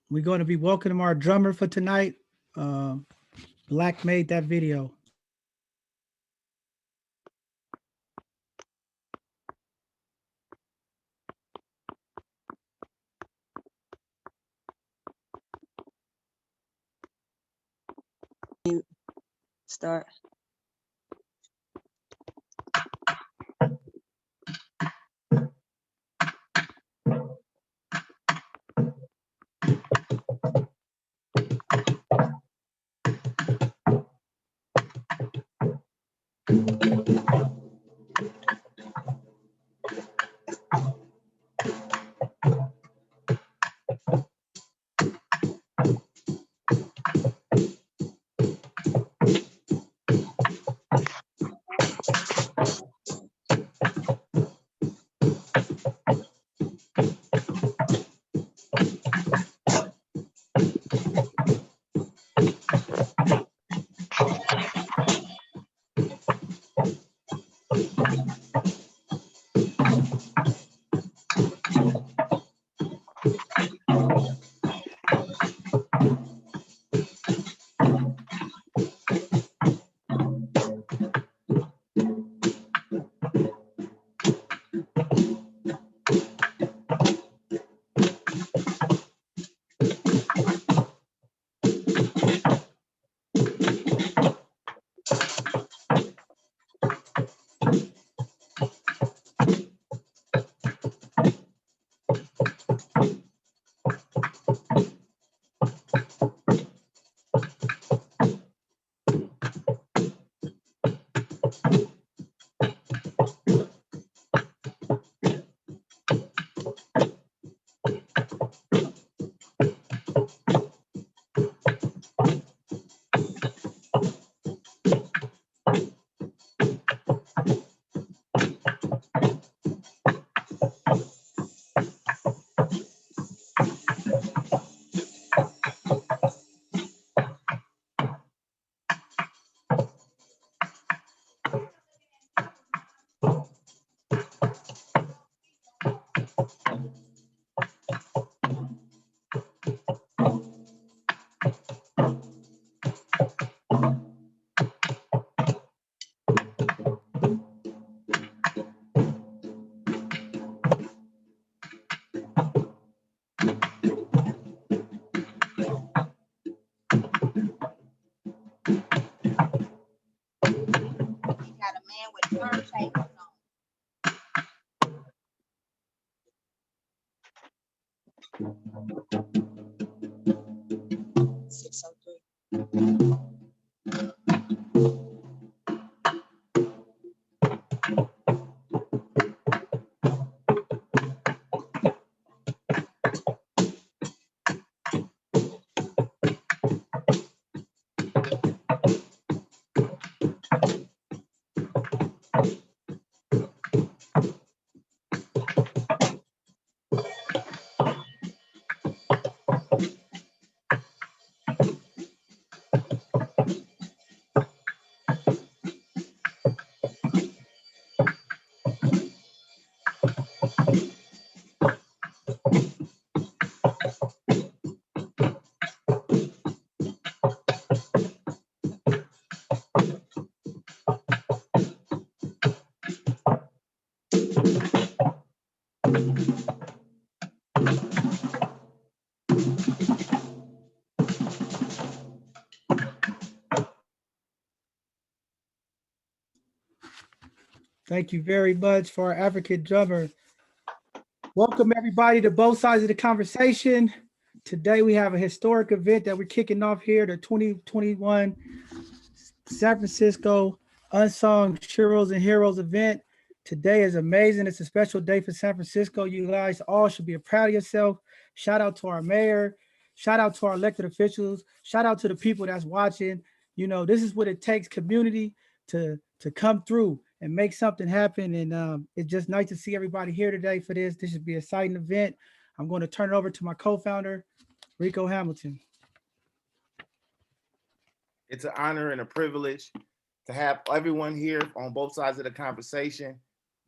We're going to be welcoming our drummer for tonight. Uh, Black made that video. Start. Got a man with turntables on. 603. Thank you very much for our African drummer. Welcome everybody to both sides of the conversation. Today we have a historic event that we're kicking off here, the 2021 San Francisco Unsung Heroes and Heroes event. Today is amazing. It's a special day for San Francisco. You guys all should be proud of yourself. Shout out to our mayor. Shout out to our elected officials. Shout out to the people that's watching. You know, this is what it takes, community to come through and make something happen. And it's just nice to see everybody here today for this. This should be an exciting event. I'm going to turn it over to my co-founder, Rico Hamilton. It's an honor and a privilege to have everyone here on both sides of the conversation.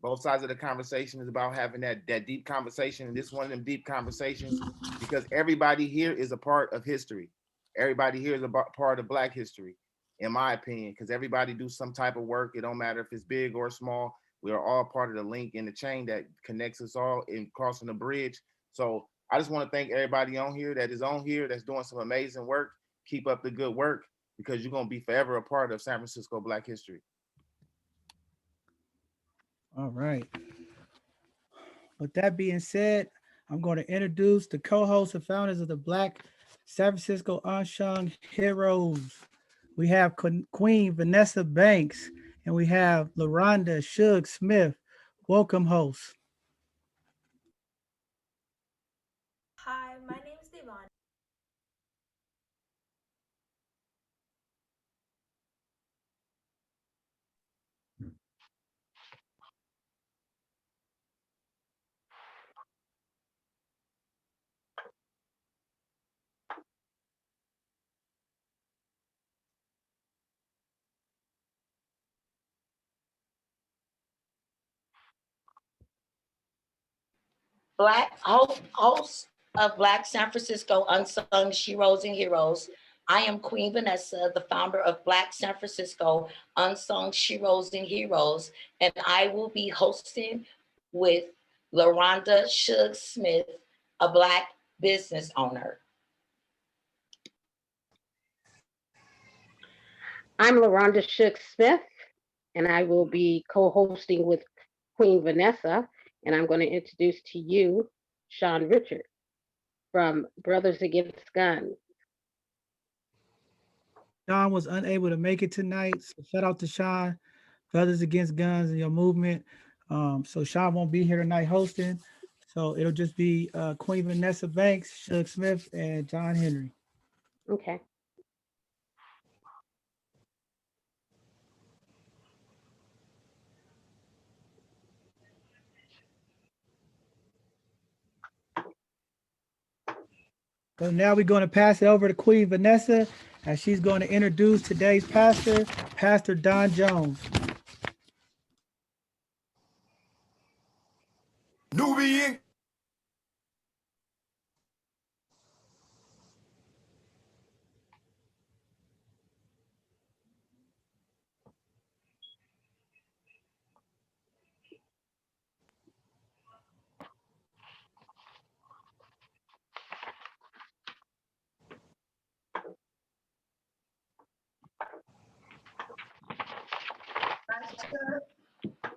Both sides of the conversation is about having that deep conversation, and this is one of them deep conversations because everybody here is a part of history. Everybody here is a part of Black history, in my opinion, because everybody do some type of work. It don't matter if it's big or small. We are all part of the link in the chain that connects us all in crossing the bridge. So I just want to thank everybody on here that is on here that's doing some amazing work. Keep up the good work because you're gonna be forever a part of San Francisco Black history. All right. With that being said, I'm going to introduce the co-hosts and founders of the Black San Francisco UnSung Heroes. We have Queen Vanessa Banks and we have LaRonda Shug Smith. Welcome, hosts. Hi, my name is Devon. Host of Black San Francisco Unsung Sheroes and Heroes. I am Queen Vanessa, the founder of Black San Francisco Unsung Sheroes and Heroes, and I will be hosting with LaRonda Shug Smith, a Black business owner. I'm LaRonda Shook Smith, and I will be co-hosting with Queen Vanessa, and I'm going to introduce to you Sean Richard from Brothers Against Guns. Sean was unable to make it tonight. So shout out to Sean, Brothers Against Guns and your movement. So Sean won't be here tonight hosting. So it'll just be Queen Vanessa Banks, Shug Smith, and John Henry. Okay. So now we're going to pass it over to Queen Vanessa as she's going to introduce today's pastor, Pastor Don Jones. Nubian.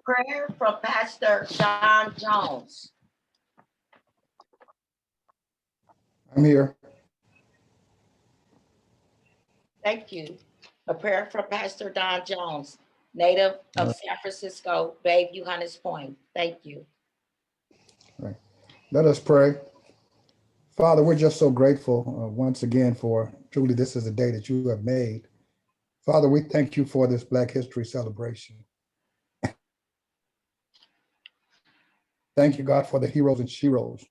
Prayer from Pastor Don Jones. I'm here. Thank you. A prayer from Pastor Don Jones, native of San Francisco, Bayview, Hunters Point. Thank you. Right. Let us pray. Father, we're just so grateful once again for truly this is a day that you have made. Father, we thank you for this Black History celebration. Thank you, God, for the heroes and sheroes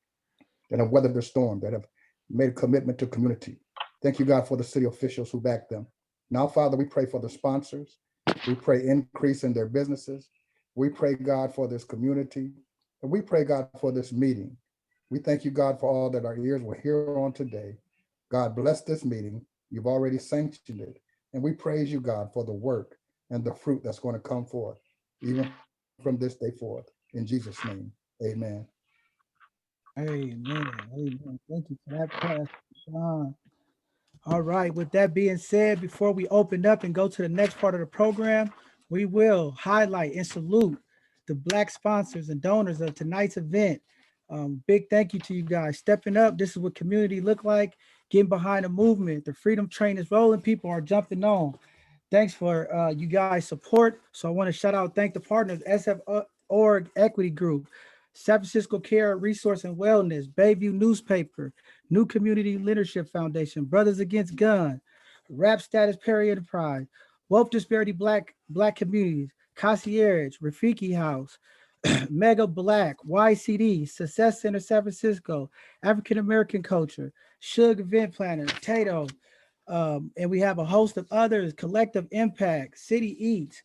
that have weathered the storm, that have made a commitment to community. Thank you, God, for the city officials who back them. Now, Father, we pray for the sponsors. We pray increase in their businesses. We pray, God, for this community. And we pray, God, for this meeting. We thank you, God, for all that our ears will hear on today. God, bless this meeting. You've already sanctioned it. And we praise you, God, for the work and the fruit that's going to come forth, even from this day forth. In Jesus' name, amen. Amen. Amen. Thank you for that, Pastor Don. All right. With that being said, before we open up and go to the next part of the program, we will highlight and salute the Black sponsors and donors of tonight's event. Big thank you to you guys stepping up. This is what community look like, getting behind the movement. The freedom train is rolling. People are jumping on. Thanks for you guys' support. So I want to shout out, thank the partners, SF Org Equity Group, San Francisco Care Resource and Wellness, Bayview Newspaper, New Community Leadership Foundation, Brothers Against Gun, Rap Status Perry Enterprise, Wealth Disparity Black Communities, Concierge, Rafiki House, Mega Black, YCD, Success Center San Francisco, African American Culture, Shug Event Planner, Tato, and we have a host of others, Collective Impact, City Eats,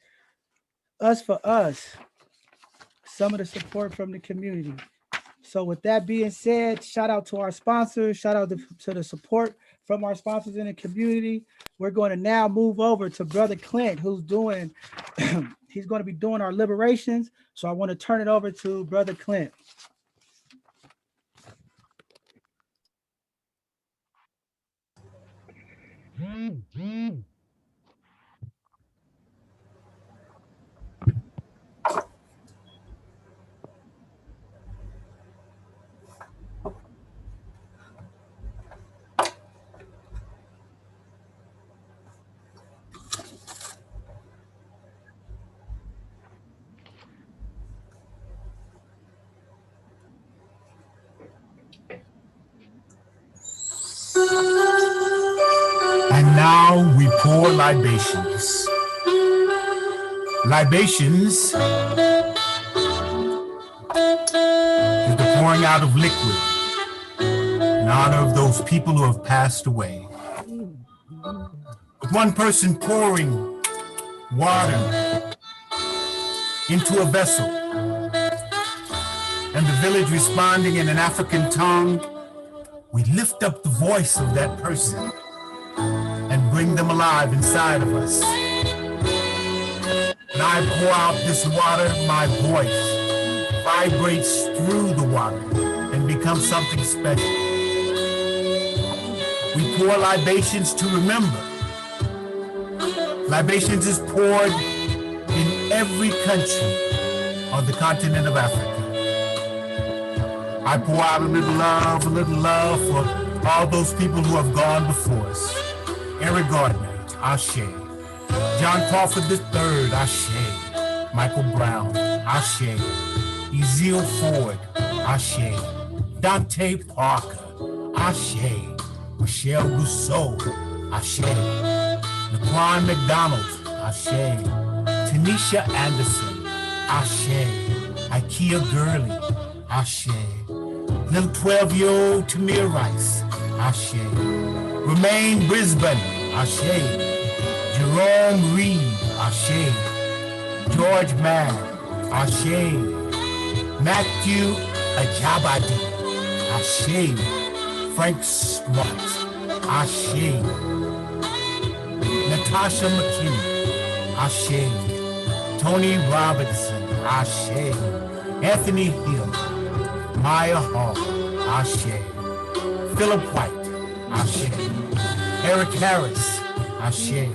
Us for Us, some of the support from the community. So with that being said, shout out to our sponsors, shout out to the support from our sponsors in the community. We're going to now move over to Brother Clint, who's doing, he's going to be doing our liberations. So I want to turn it over to Brother Clint. And now we pour libations. Libations is the pouring out of liquid in honor of those people who have passed away. With one person pouring water into a vessel and the village responding in an African tongue, we lift up the voice of that person and bring them alive inside of us. When I pour out this water, my voice vibrates through the water and becomes something special. We pour libations to remember. Libations is poured in every country on the continent of Africa. I pour out a little love for all those people who have gone before us. Eric Gardner, Ashe. John Crawford III, Ashe. Michael Brown, Ashe. Ezell Ford, Ashe. Dante Parker, Ashe. Michelle Rousseau, Ashe. Laquan McDonald, Ashe. Tanisha Anderson, Ashe. Ikea Gurley, Ashe. Little 12-year-old Tamir Rice, Ashe. Romaine Brisbane, Ashe. Jerome Reed, Ashe. George Mann, Ashe. Matthew Ajabadi, Ashe. Frank Smart, Ashe. Natasha McKinney, Ashe. Tony Robinson, Ashe. Anthony Hill, Maya Hall, Ashe. Philip White, Ashe. Eric Harris, Ashe.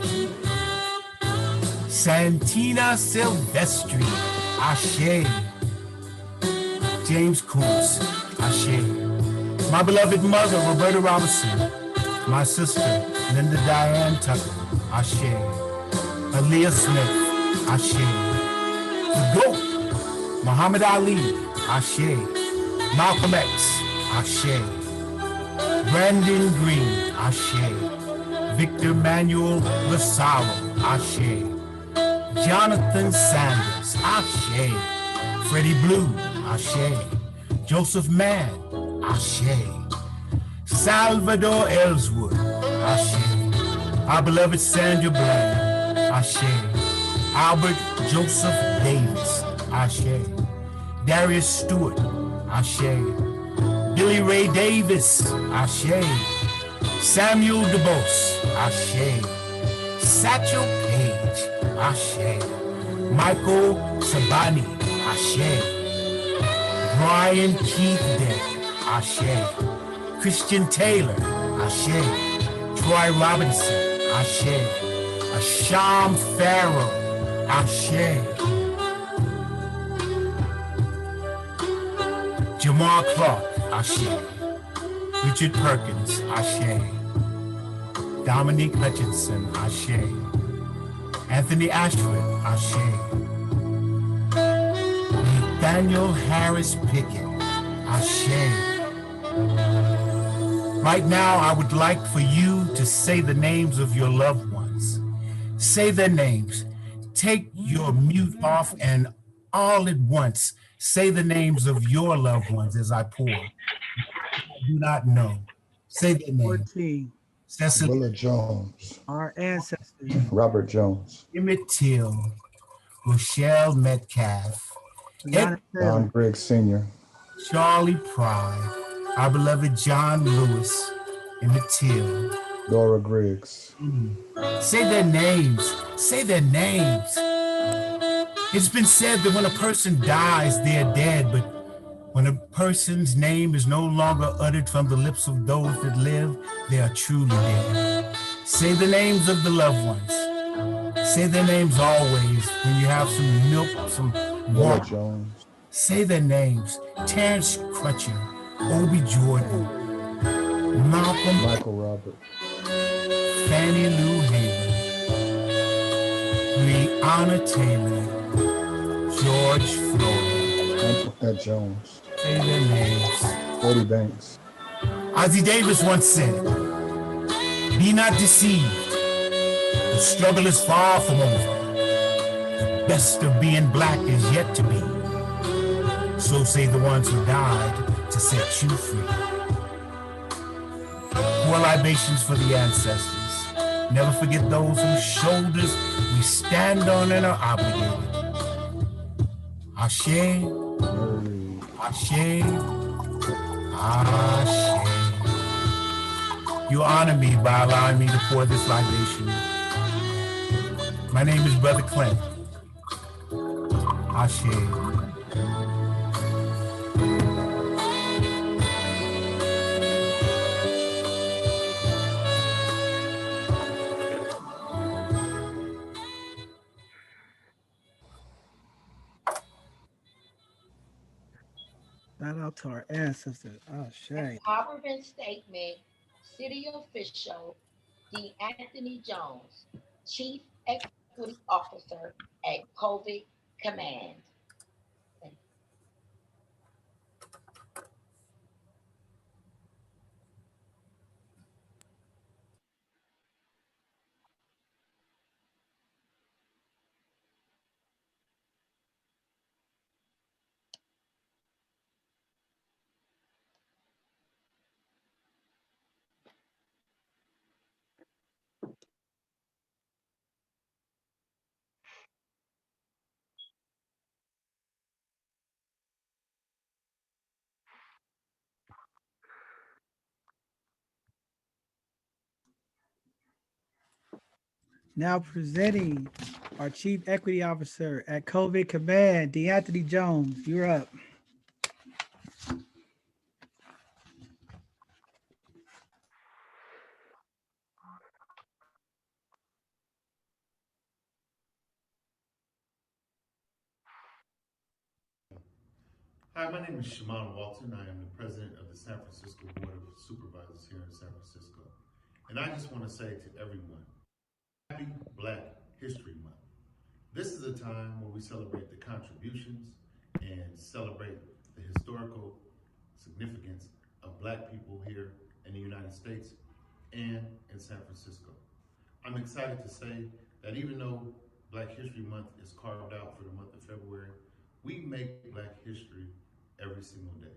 Santina Silvestri, Ashe. James Coons, Ashe. My beloved mother, Roberta Robinson. My sister, Linda Diane Tucker, Ashe. Aaliyah Smith, Ashe. The GOAT, Muhammad Ali, Ashe. Malcolm X, Ashe. Brandon Green, Ashe. Victor Manuel Lazaro, Ashe. Jonathan Sanders, Ashe. Freddie Blue, Ashe. Joseph Mann, Ashe. Salvador Ellswood, Ashe. Our beloved Sandra Bland, Ashe. Albert Joseph Davis, Ashe. Darius Stewart, Ashe. Billy Ray Davis, Ashe. Samuel DeBose, Ashe. Satchel Paige, Ashe. Michael Sabani, Ashe. Brian Keith Day, Ashe. Christian Taylor, Ashe. Troy Robinson, Ashe. Asham Farrell, Ashe. Jamar Clark, Ashe. Richard Perkins, Ashe. Dominique Hutchinson, Ashe. Anthony Ashford, Ashe. Nathaniel Harris Pickett, Ashe. Right now, I would like for you to say the names of your loved ones. Say their names. Take your mute off and all at once say the names of your loved ones as I pour. I do not know. Say their names. 14. Cecily, Willa Jones, Our ancestors. Robert Jones, Emmett Till, Rochelle Metcalf, Breonna John Taylor. Griggs Sr., Charlie Pride, our beloved John Lewis, and the Till. Dora Griggs. Say their names. Say their names. It's been said that when a person dies, they're dead, but when a person's name is no longer uttered from the lips of those that live, they are truly dead. Say the names of the loved ones. Say their names always when you have some milk, some Willa water. Jones. Say their names. Terrence Crutcher, Obie Jordan, Malcolm, Michael Robert. Fannie Lou Hamer, Breonna Taylor, George Floyd. Antoinette Jones. Say their names. Freddie Banks. Ozzie Davis once said, "Be not deceived. The struggle is far from over. The best of being black is yet to be. So say the ones who died to set you free." Pour libations for the ancestors. Never forget those whose shoulders we stand on and are obligated. Ashe, Mary Reed. Ashe, Ashe. You honor me by allowing me to pour this libation. My name is Brother Clint. Ashe. Shout out to our ancestors. Oh, shame. Empowerment statement, city official, D. Anthony Jones, Chief Equity Officer at COVID Command. Now presenting our Chief Equity Officer at COVID Command, DeAnthony Jones. You're up. Hi, my name is Shimon Walton. I am the president of the San Francisco Board of Supervisors here in San Francisco. And I just want to say to everyone, happy Black History Month. This is a time where we celebrate the contributions and celebrate the historical significance of Black people here in the United States and in San Francisco. I'm excited to say that even though Black History Month is carved out for the month of February, we make Black history every single day.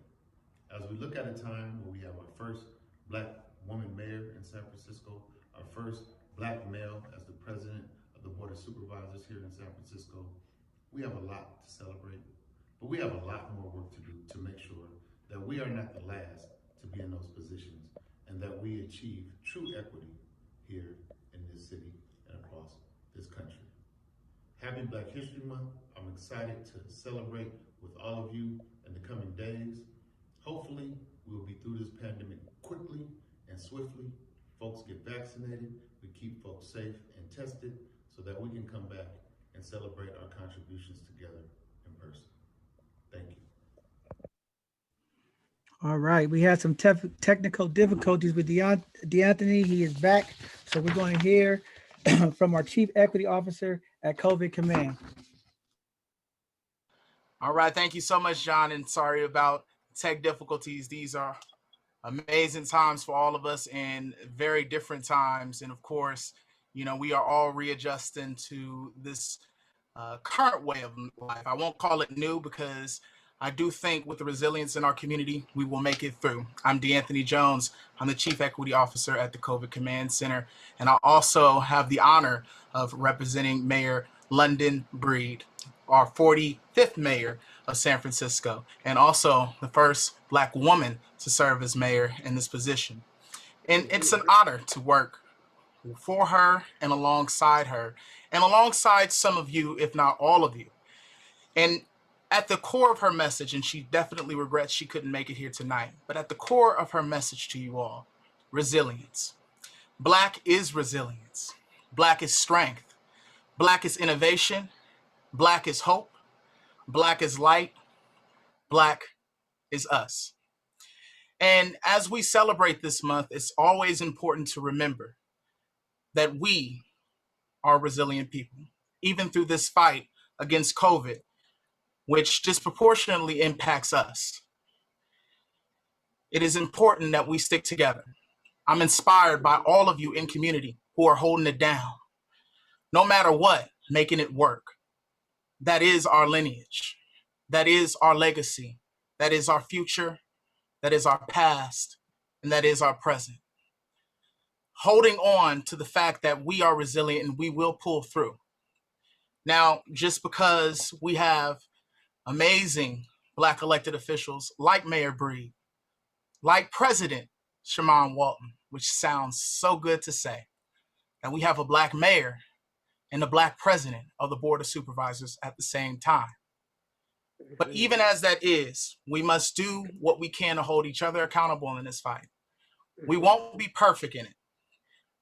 As we look at a time where we have our first Black woman mayor in San Francisco, our first Black male as the president of the Board of Supervisors here in San Francisco, we have a lot to celebrate, but we have a lot more work to do to make sure that we are not the last to be in those positions and that we achieve true equity here in this city and across this country. Happy Black History Month. I'm excited to celebrate with all of you in the coming days. Hopefully, we will be through this pandemic quickly and swiftly. Folks get vaccinated, we keep folks safe and tested so that we can come back and celebrate our contributions together in person. Thank you. All right. We had some technical difficulties with DeAnthony. He is back. So we're going to hear from our Chief Equity Officer at COVID Command. All right, thank you so much, John, and sorry about tech difficulties. These are amazing times for all of us and very different times. And of course, you know, we are all readjusting to this current way of life. I won't call it new because I do think with the resilience in our community, we will make it through. I'm DeAnthony Jones. I'm the Chief Equity Officer at the COVID Command Center. And I also have the honor of representing Mayor London Breed. our 45th mayor of San Francisco, and also the first Black woman to serve as mayor in this position. And it's an honor to work for her and alongside her, and alongside some of you, if not all of you. And at the core of her message, and she definitely regrets she couldn't make it here tonight, but at the core of her message to you all, resilience. Black is resilience. Black is strength. Black is innovation. Black is hope. Black is light. Black is us. And as we celebrate this month, it's always important to remember that we are resilient people, even through this fight against COVID, which disproportionately impacts us. It is important that we stick together. I'm inspired by all of you in community who are holding it down, no matter what, making it work. That is our lineage. That is our legacy. That is our future. That is our past. And that is our present. Holding on to the fact that we are resilient and we will pull through. Now, just because we have amazing Black elected officials like Mayor Breed, like President Shamon Walton, which sounds so good to say, and we have a Black mayor and a Black president of the Board of Supervisors at the same time. But even as that is, we must do what we can to hold each other accountable in this fight. We won't be perfect in it,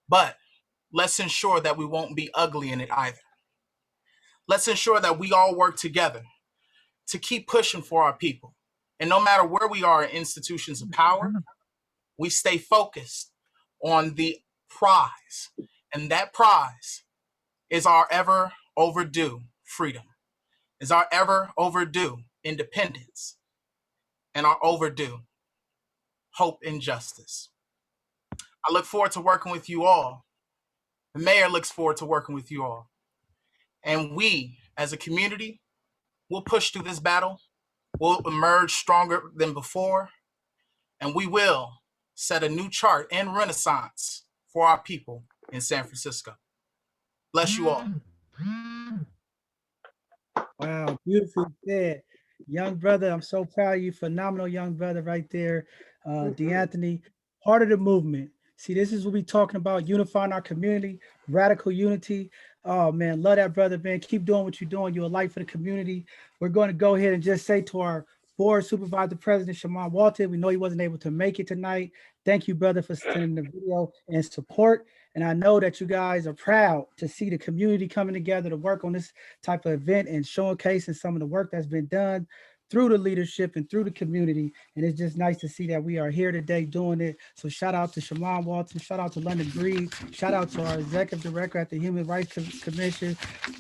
but let's ensure that we won't be ugly in it either. Let's ensure that we all work together to keep pushing for our people. And no matter where we are in institutions of power, we stay focused on the prize. And that prize is our ever overdue freedom, is our ever overdue independence, and our overdue hope and justice. I look forward to working with you all. The mayor looks forward to working with you all. And we, as a community, will push through this battle. We'll emerge stronger than before. And we will set a new chart and renaissance for our people in San Francisco. Bless you all. Wow, beautifully said. Young brother, I'm so proud of you. Phenomenal young brother right there. DeAnthony, part of the movement. See, this is what we talking about, unifying our community, radical unity. Oh man, love that brother, man. Keep doing what you're doing. You're a light for the community. We're going to go ahead and just say to our board supervisor president, Shamon Walton, we know he wasn't able to make it tonight. Thank you, brother, for sending the video and support. And I know that you guys are proud to see the community coming together to work on this type of event and showcasing some of the work that's been done through the leadership and through the community. And it's just nice to see that we are here today doing it. So shout out to Shamon Walton, shout out to London Breed, shout out to our executive director at the Human Rights Commission,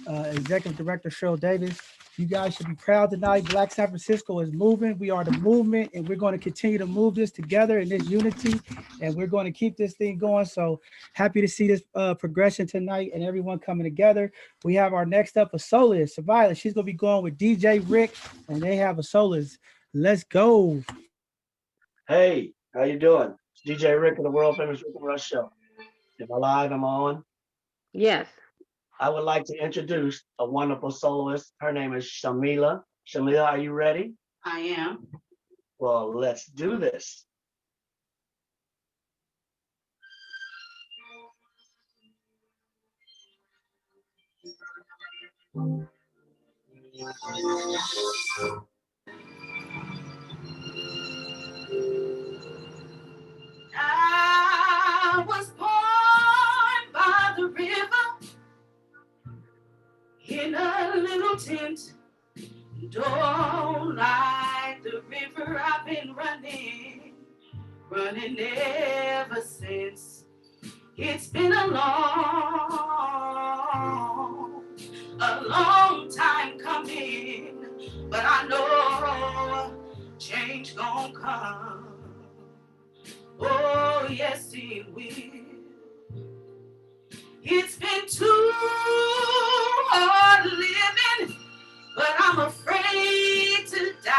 executive director Cheryl Davis. You guys should be proud tonight. Black San Francisco is moving. We are the movement, and we're going to continue to move this together in this unity, and we're going to keep this thing going. So happy to see this progression tonight and everyone coming together. We have our next up a soloist, Savila. She's going to be going with DJ Rick, and they have a soloist. Let's go. Hey, how you doing? It's DJ Rick of the world famous Rick and Rush Show. If I'm live, I'm on. Yes. I would like to introduce a wonderful soloist. Her name is Shamila. Shamila, are you ready? I am. Well, let's do this. I was born by the river in a little tent. Don't like the river, I've been running ever since. It's been a long time coming, but I know change gon' come. Oh, yes, it will. It's been too hard living, but I'm afraid to die.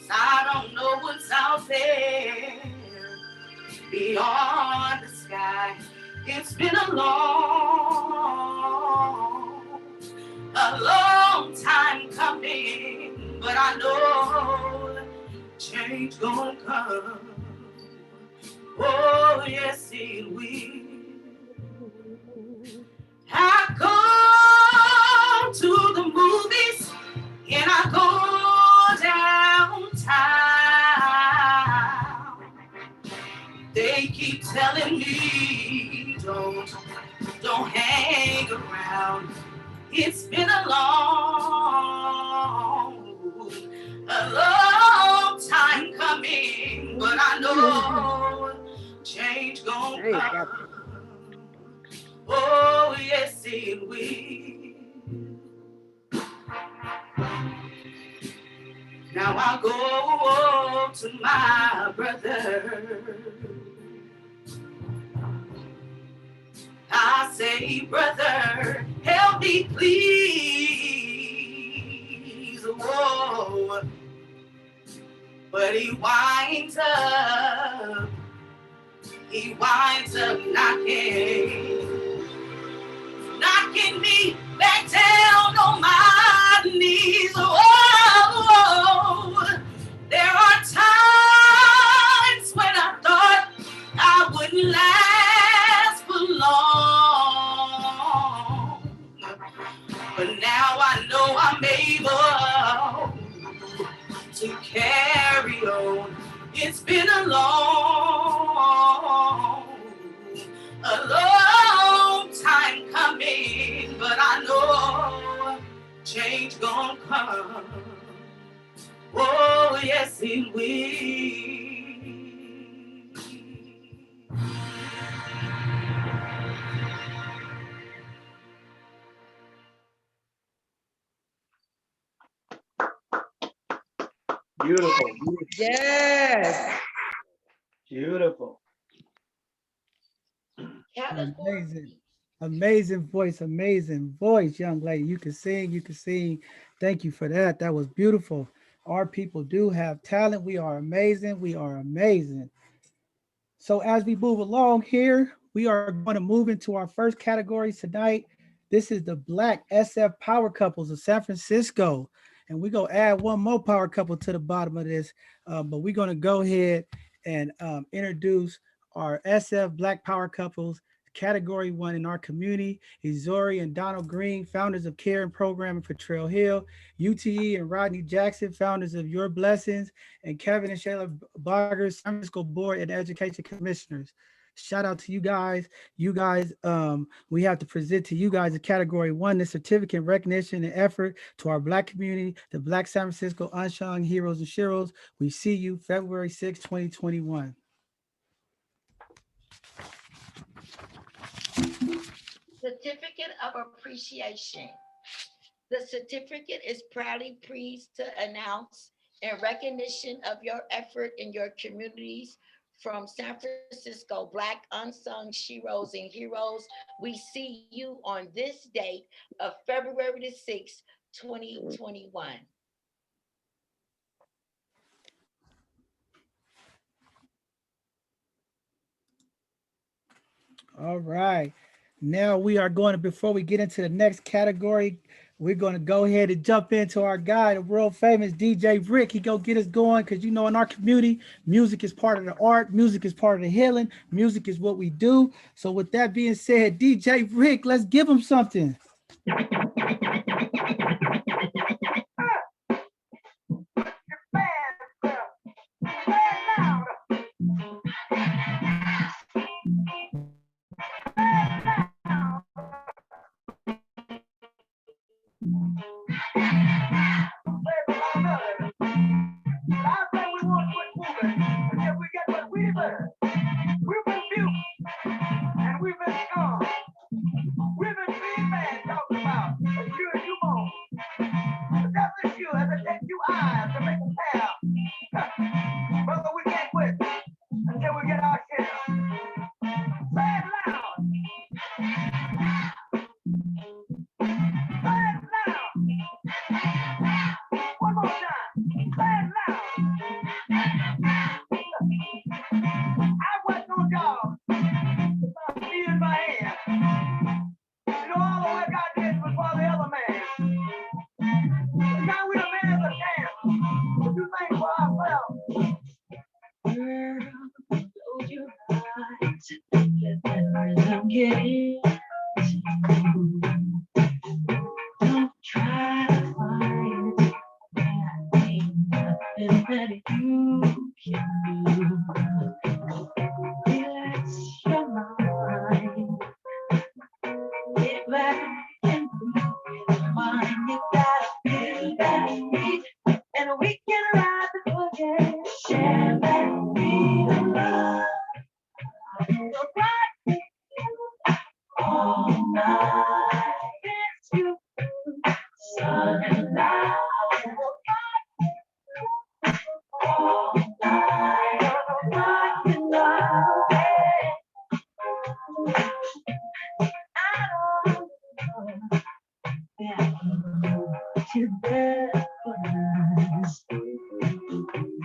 I don't know what's out there beyond the sky. It's been a long a long time coming, but I know change gonna come. Oh, yes, it will. I go to the movies and I go downtown. They keep telling me don't hang around. It's been a long time coming, but I know change gonna come. Oh, yes, it will. Now I go to my brother. I say, brother, help me please. Whoa. But he winds up knocking me back down on my knees. Oh, there are times when I thought I wouldn't last for long, but now I know I'm able to carry on. It's been a long time coming, but I know change gonna come. Oh, yes, it will. Beautiful. Yes. Beautiful. Amazing voice, young lady. You can sing. Thank you for that. That was beautiful. Our people do have talent. We are amazing. So as we move along here, we are going to move into our first category tonight. This is the Black SF Power Couples of San Francisco. And we're going to add one more power couple to the bottom of this. But we're going to go ahead and introduce our SF Black Power Couples. Category 1 in our community is Zori and Donald Green, founders of Care and Programming for Trail Hill, UTE and Rodney Jackson, founders of Your Blessings, and Kevin and Shayla Boggers, San Francisco Board and Education Commissioners. Shout out to you guys. We have to present to you guys a category 1, the certificate recognition and effort to our Black community, the Black San Francisco UnSung Heroes and Sheroes. We see you February 6, 2021. Certificate of Appreciation. The certificate is proudly pleased to announce in recognition of your effort in your communities from San Francisco Black Unsung Sheroes and Heroes. We see you on this date of February the 6th, 2021. All right. Now we are going to, before we get into the next category, we're going to go ahead and jump into our guy, the world famous DJ Rick. He go get us going because, you know, in our community, music is part of the art. Music is part of the healing. Music is what we do. So with that being said, DJ Rick, let's give him something.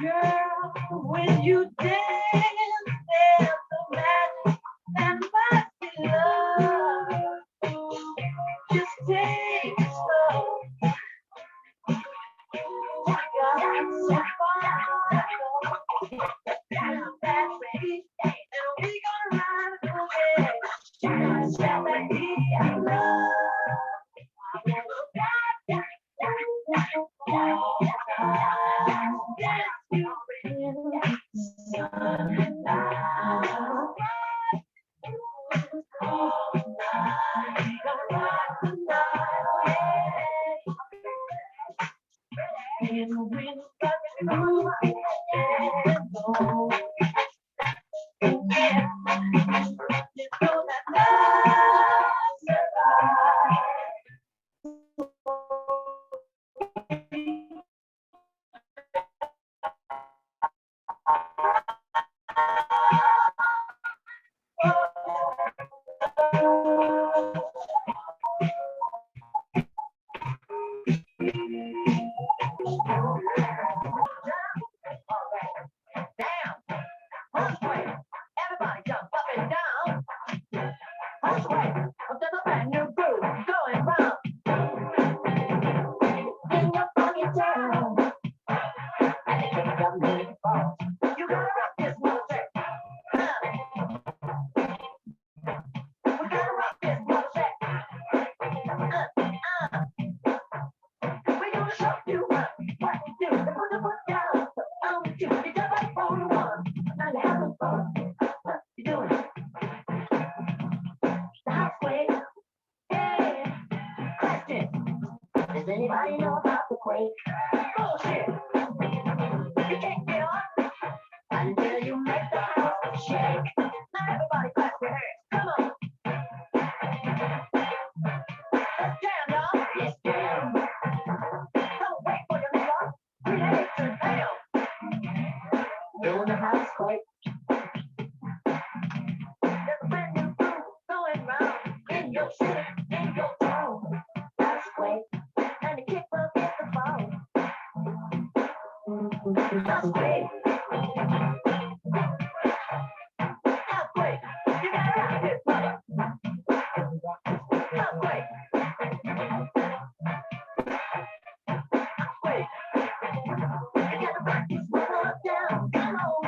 Girl, when you dance, there's no magic and my love. Just take it slow. I got so far. That's me, and we gonna ride away. Shout that heat and love. Everybody jump up and down. That's right. I'm just a brand new groove going round. In your funky town. And it ain't got me false. You gotta rock this music. We gotta rock this music. We're gonna show you what you do. They put the foot down on the two. You jump up on the one. Now you're having fun. What you doing? The house way. Yeah. Question. Does anybody know about the quake? Bullshit. You can't get on until you make the house shake. Now everybody clap your hands. Come on. Let's jam, y'all. Yes, jam. Don't wait for your neighbor. Create your jam. Doing the house quake. There's a brand new groove going round in your city, in your town. House quake. And the kick will get the ball. House quake. House quake. You gotta rock this, brother. House quake. Wait. You gotta rock this brother down. Come on.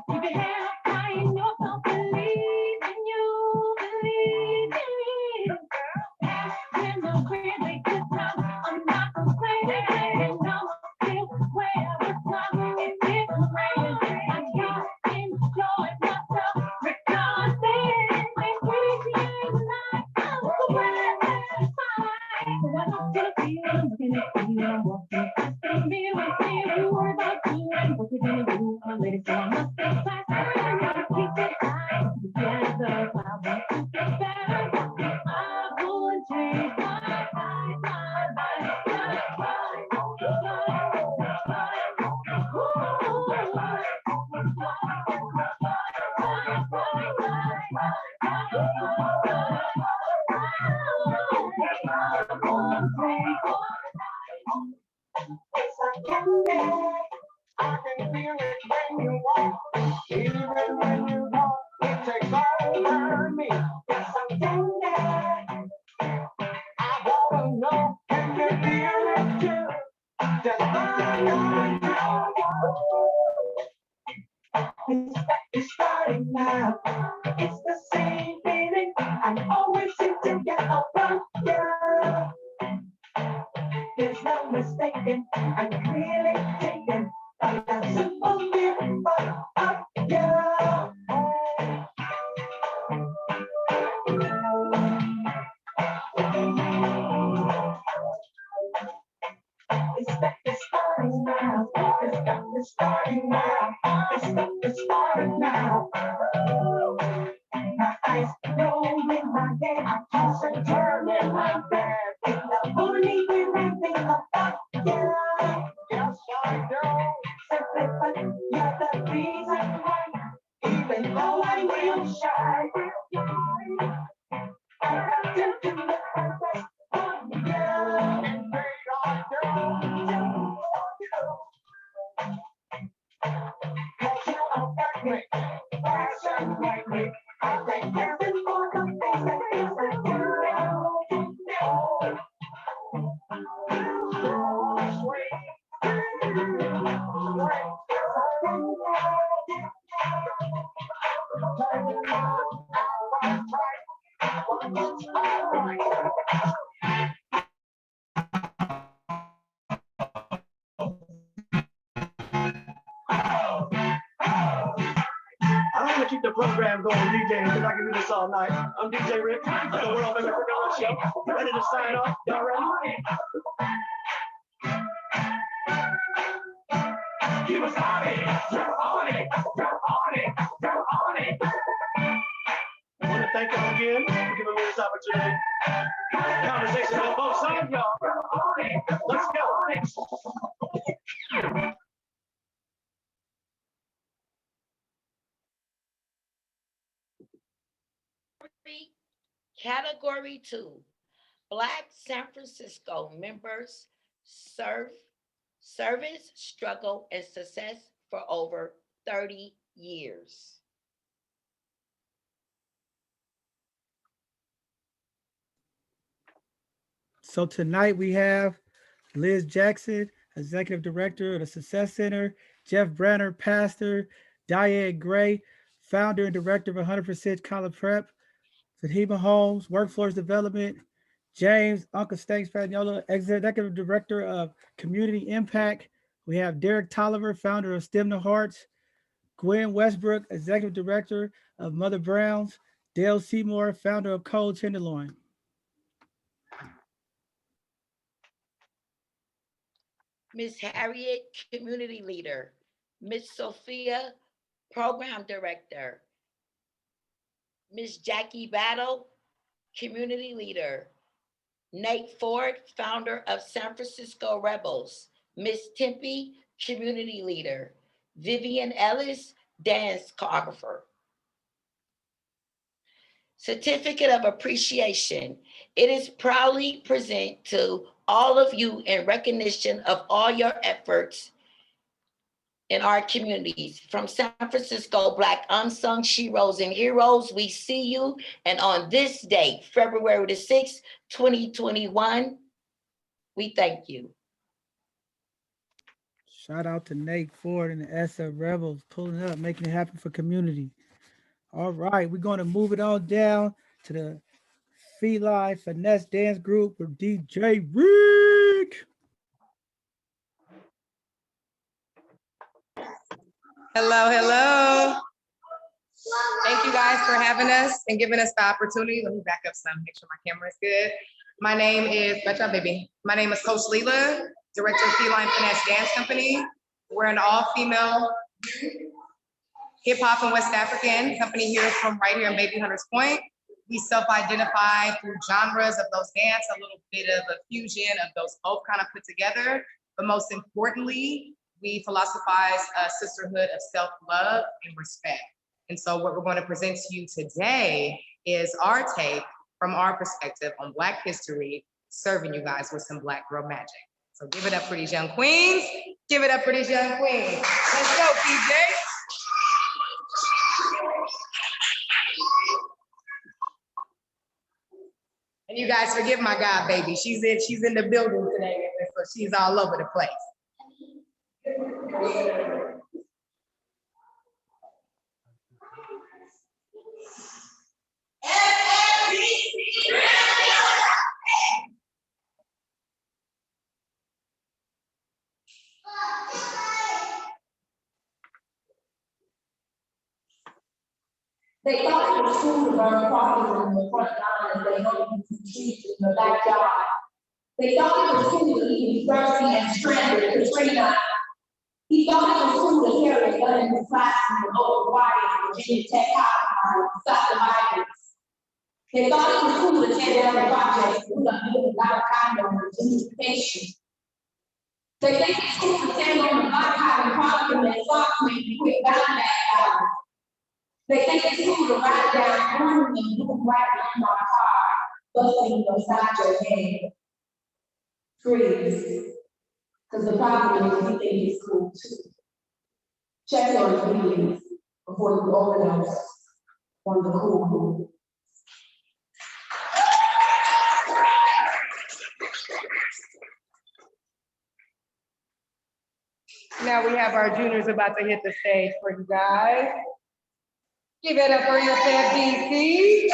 You can have It's like candy. I can feel it when you walk, even when you talk. It takes over me. It's like candy. I wanna know, can you feel it too? Just find out. It's starting now. It's the same feeling I always seem to get around you. There's no mistaking, I'm clearly taken by the simple feeling of you. It's starting now. It's starting now. It's starting now. My eyes roll in my head. I toss and turn in my bed. It's the only thing I think about you. Yes, I do. Simply put, you're the reason why. Even though I will shy, I got to do the best for you. And they are doing. Cause you are perfect, fashion like I thank heaven for the things that you do. Oh, sweet. I'm gonna keep the program going, DJ, because I can do this all night. I'm DJ Rick, the World Famous Regardless Show. Ready to sign off? Y'all ready? You was on it, you're on it, you're on it, you're on it. I want to thank y'all again for giving me this opportunity. Conversation on both sides, y'all. You're on it. Let's go. Category 2, Black San Francisco members service, struggle, and success for over 30 years. So tonight we have Liz Jackson, Executive Director of the Success Center, Jeff Branner, Pastor, Diane Gray, Founder and Director of 100% College Prep, Fahima Holmes, Workforce Development, James Uncle Stanks Fagnola, Executive Director of Community Impact. We have Derek Tolliver, Founder of STEM to Hearts, Gwen Westbrook, Executive Director of Mother Browns, Dale Seymour, Founder of Cold Tenderloin. Miss Harriet, Community Leader. Miss Sophia, Program Director. Miss Jackie Battle, Community Leader. Nate Ford, Founder of San Francisco Rebels. Miss Tempe, Community Leader. Vivian Ellis, Dance Choreographer. Certificate of Appreciation. It is proudly present to all of you in recognition of all your efforts in our communities. From San Francisco, Black Unsung Sheroes and Heroes, we see you. And on this day, February the 6th, 2021, we thank you. Shout out to Nate Ford and the SF Rebels pulling up, making it happen for community. All right, we're going to move it on down to the Feline Finesse Dance Group with DJ Rick. Hello, hello. Thank you guys for having us and giving us the opportunity. Let me back up some, make sure my camera is good. My name is, good job, baby. My name is Coach Leela, Director of Feline Finesse Dance Company. We're an all-female hip hop and West African company here from right here in Baby Hunters Point. We self-identify through genres of those dance, a little bit of a fusion of those both kind of put together. But most importantly, we philosophize a sisterhood of self-love and respect. And so what we're going to present to you today is our take from our perspective on Black history, serving you guys with some Black girl magic. So give it up for these young queens. Give it up for these young queens. Let's go, PJ. And you guys forgive my God, baby. She's in the building today, so she's all over the place. They thought it was cool to burn crosses in the front lawn as they hung some trees in the backyard. They thought it was cool to leave thirsty and stranded Katrina. He thought it was cool to carry a gun in his classroom and open fire in Virginia Tech High to stop the violence. They thought it was cool to tear down the projects and put up buildings out of condo and gentrification. They think it's cool to stand on the block having Parliament and socks making quick ballot hours. They think it's cool to ride down Vernon and blue black in my car, busting beside your head. Freeze. Because the problem is we think it's cool too. Check your feelings before you overdose on the cool. Now we have our juniors about to hit the stage for you guys. Give it up for yourself, DC.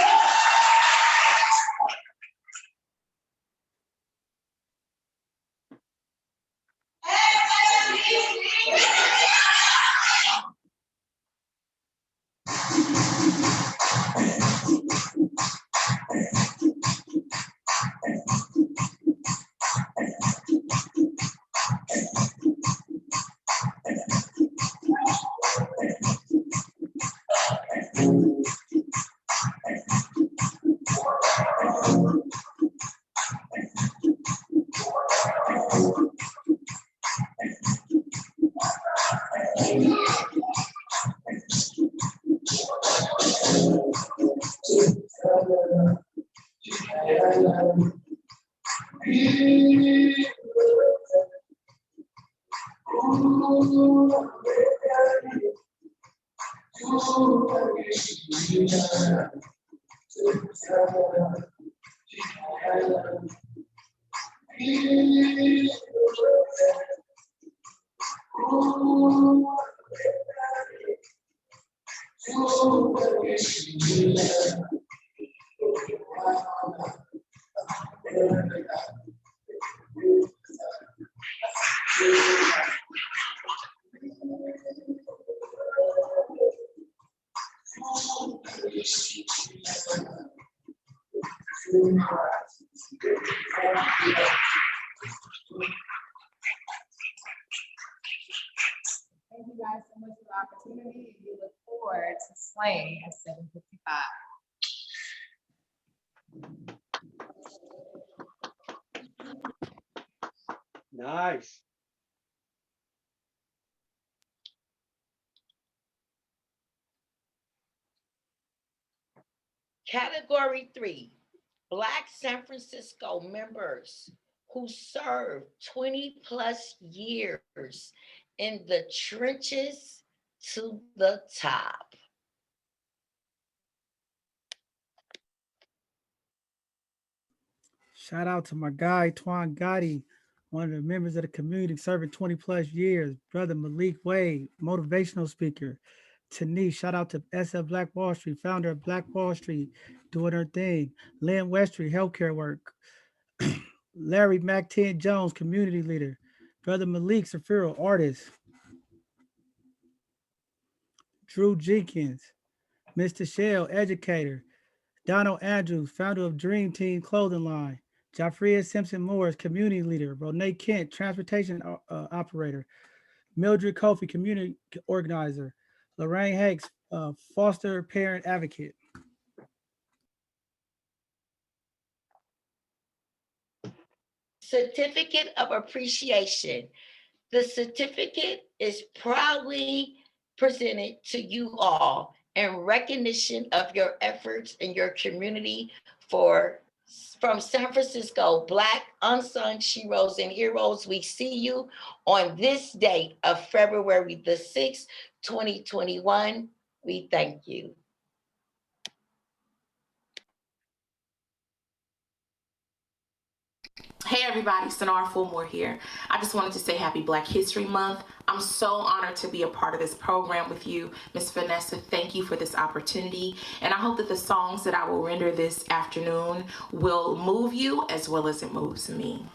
Thank you guys so much for the opportunity, and we look forward to slaying at 7:55. Nice. Category 3, Black San Francisco members who served 20 plus years in the trenches to the top. Shout out to my guy, Twan Gotti, one of the members of the community serving 20 plus years. Brother Malik Wade, motivational speaker. Tanice, shout out to SF Black Wall Street, founder of Black Wall Street, doing her thing. Lynn Westry, healthcare work. Larry Mac 10 Jones, community leader. Brother Malik Safiro, artist. Drew Jenkins, Mr. Shell, educator. Donald Andrews, founder of Dream Team Clothing Line. Jafria Simpson Morris, community leader. Renee Kent, transportation operator. Mildred Kofi, community organizer. Lorraine Hakes, foster parent advocate. Certificate of appreciation. The certificate is proudly presented to you all and recognition of your efforts in your community from San Francisco, Black Unsung Sheroes and Heroes. We see you on this date of February the 6th, 2021. We thank you. Hey everybody, Sonar Fulmore here. I just wanted to say happy Black History Month. I'm so honored to be a part of this program with you. Miss Vanessa, thank you for this opportunity. And I hope that the songs that I will render this afternoon will move you as well as it moves me.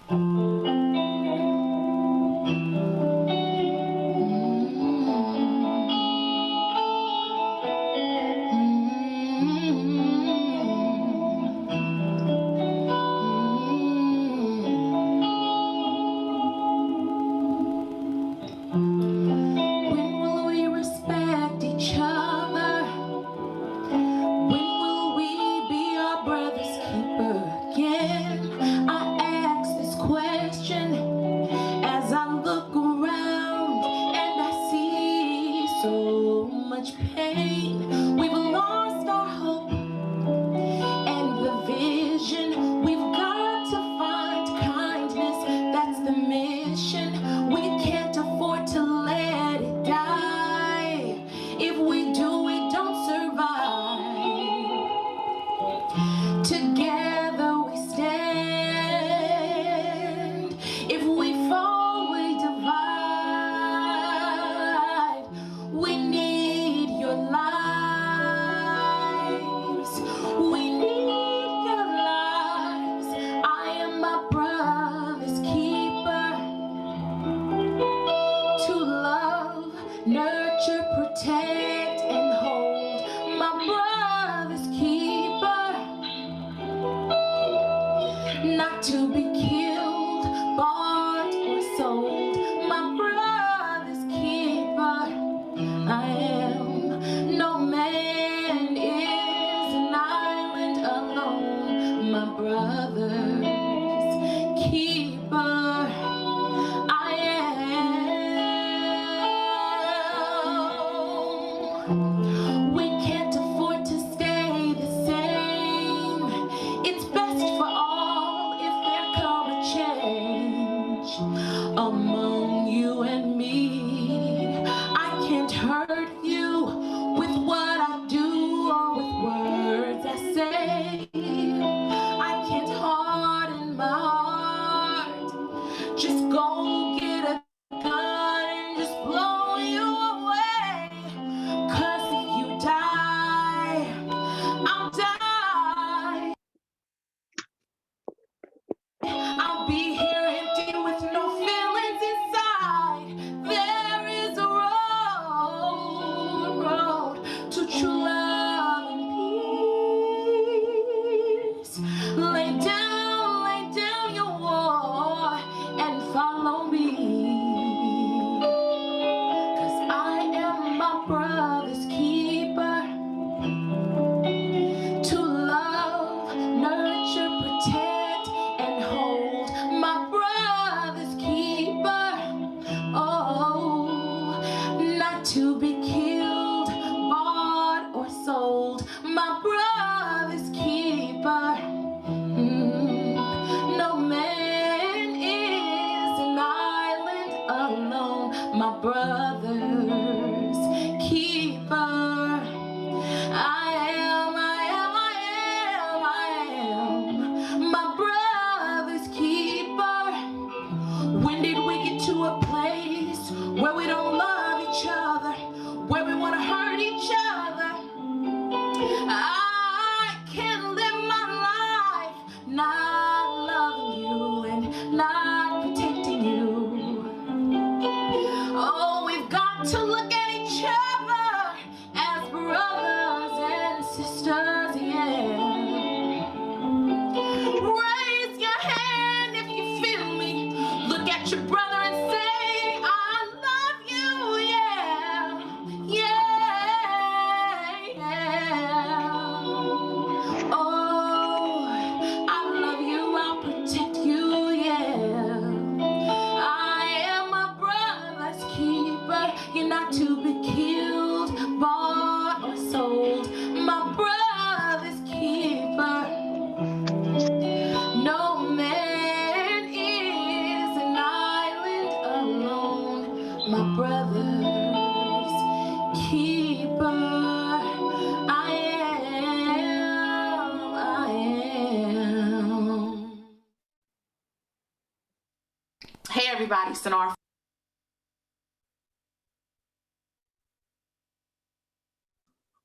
everybody, Sonar.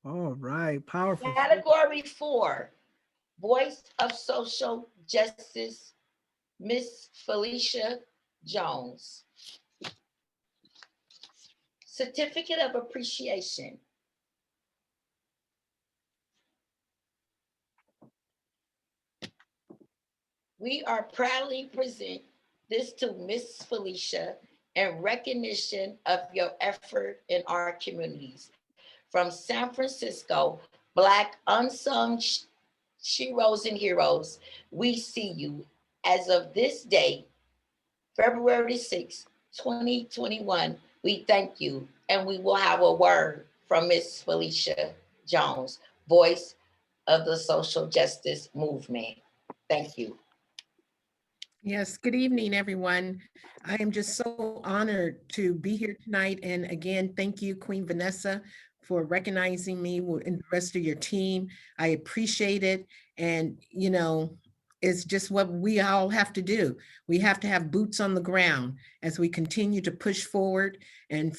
All right, powerful. Category 4, Voice of Social Justice, Miss Felicia Jones. Certificate of Appreciation. We are proudly present this to Miss Felicia in recognition of your effort in our communities. From San Francisco, Black unsung sheroes and heroes, we see you. As of this day, February 6, 2021, we thank you, and we will have a word from Miss Felicia Jones, voice of the social justice movement. Thank you. Yes, good evening, everyone. I am just so honored to be here tonight. And again, thank you, Queen Vanessa, for recognizing me and the rest of your team. I appreciate it. And, you know, it's just what we all have to do. We have to have boots on the ground as we continue to push forward and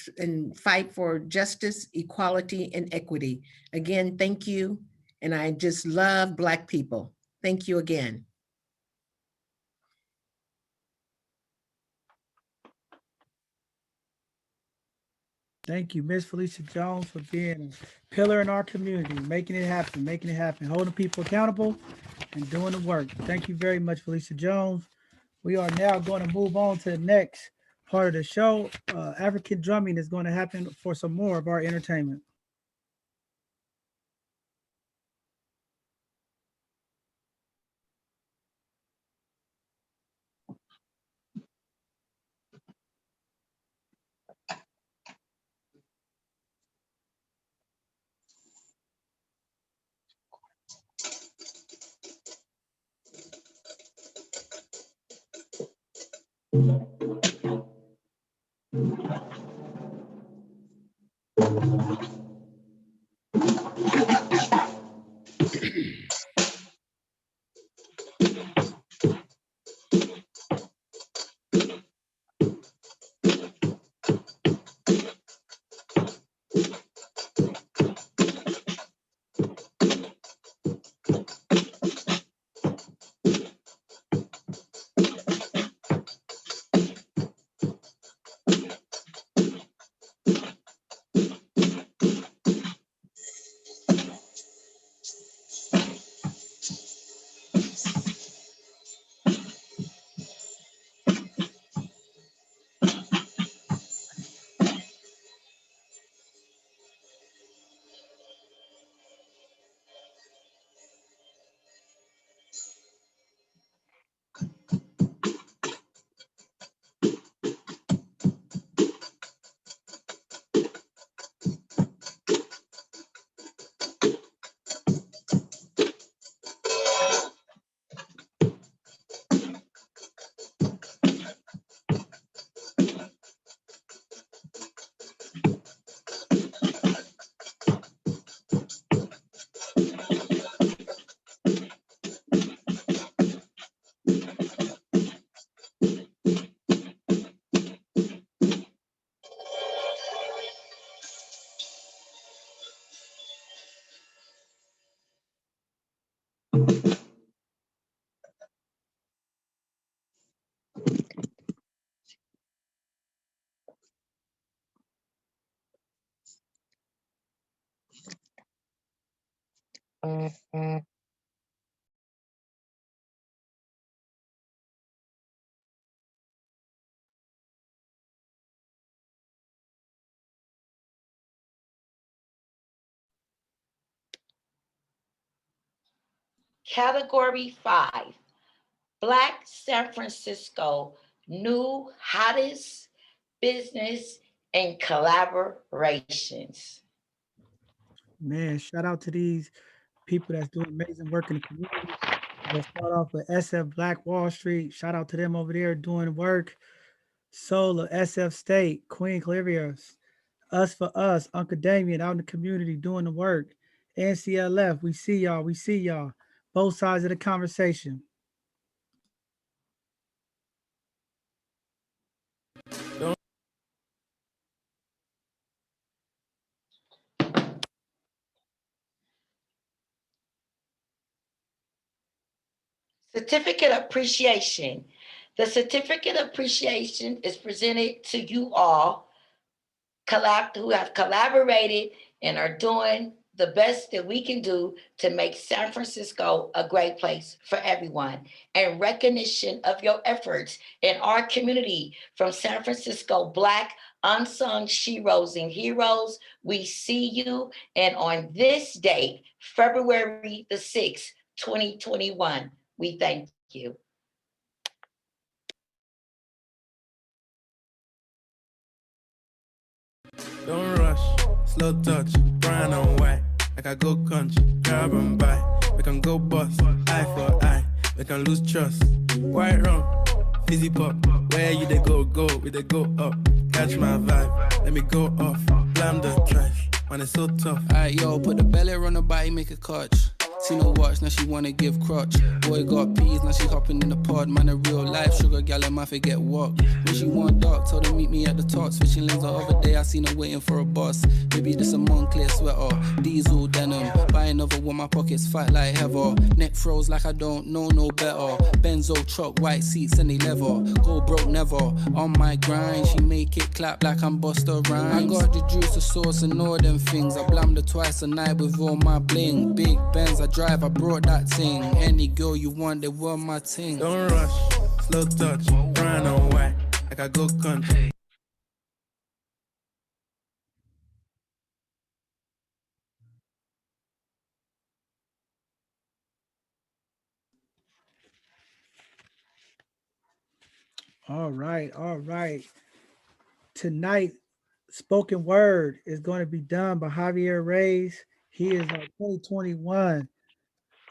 fight for justice, equality, and equity. Again, thank you. And I just love Black people. Thank you again. Thank you, Miss Felicia Jones, for being a pillar in our community, making it happen, holding people accountable and doing the work. Thank you very much, Felicia Jones. We are now going to move on to the next part of the show. African drumming is going to happen for some more of our entertainment. Category 5, Black San Francisco, new hottest business and collaborations. Man, shout out to these people that's doing amazing work in the community. Let's start off with SF Black Wall Street. Shout out to them over there doing work. Soul of SF State, Queen Clivia, Us for Us, Uncle Damien out in the community doing the work. NCLF, we see y'all, we see y'all. Both sides of the conversation. Certificate of appreciation. The certificate of appreciation is presented to you all who have collaborated and are doing the best that we can do to make San Francisco a great place for everyone, and recognition of your efforts in our community from San Francisco Black Unsung Sheroes and Heroes. We see you, and on this date, February the 6th, 2021, we thank you. Don't rush, slow touch, brown and white. Like I go country, grab and buy. We can go bust, eye for eye. We can lose trust. White rum, fizzy pop. Where you they go, we they go up. Catch my vibe, let me go off. Blam the trash, man it's so tough. Alright, yo, put the belly on the body, make a clutch. See no watch, now she wanna give crutch. Boy got peas, now she hopping in the pod. Man, a real life sugar gal, and my forget what. When she want dark, told her meet me at the top. Switching lanes the other day, I seen her waiting for a bus. Maybe this a Moncler sweater, diesel denim. Buy another one, my pockets fight like heather. Neck froze like I don't know no better. Benzo truck, white seats and they leather. Go broke never, on my grind. She make it clap like I'm Busta Rhymes. I got the juice, the sauce and all them things. I blammed her twice a night with all my bling. Big Benz, I drive, I brought that thing. Any girl you want, they were my thing. Don't rush, slow touch, brown and white. Like I go country. All right, all right. Tonight, spoken word is going to be done by Javier Reyes. He is our 2021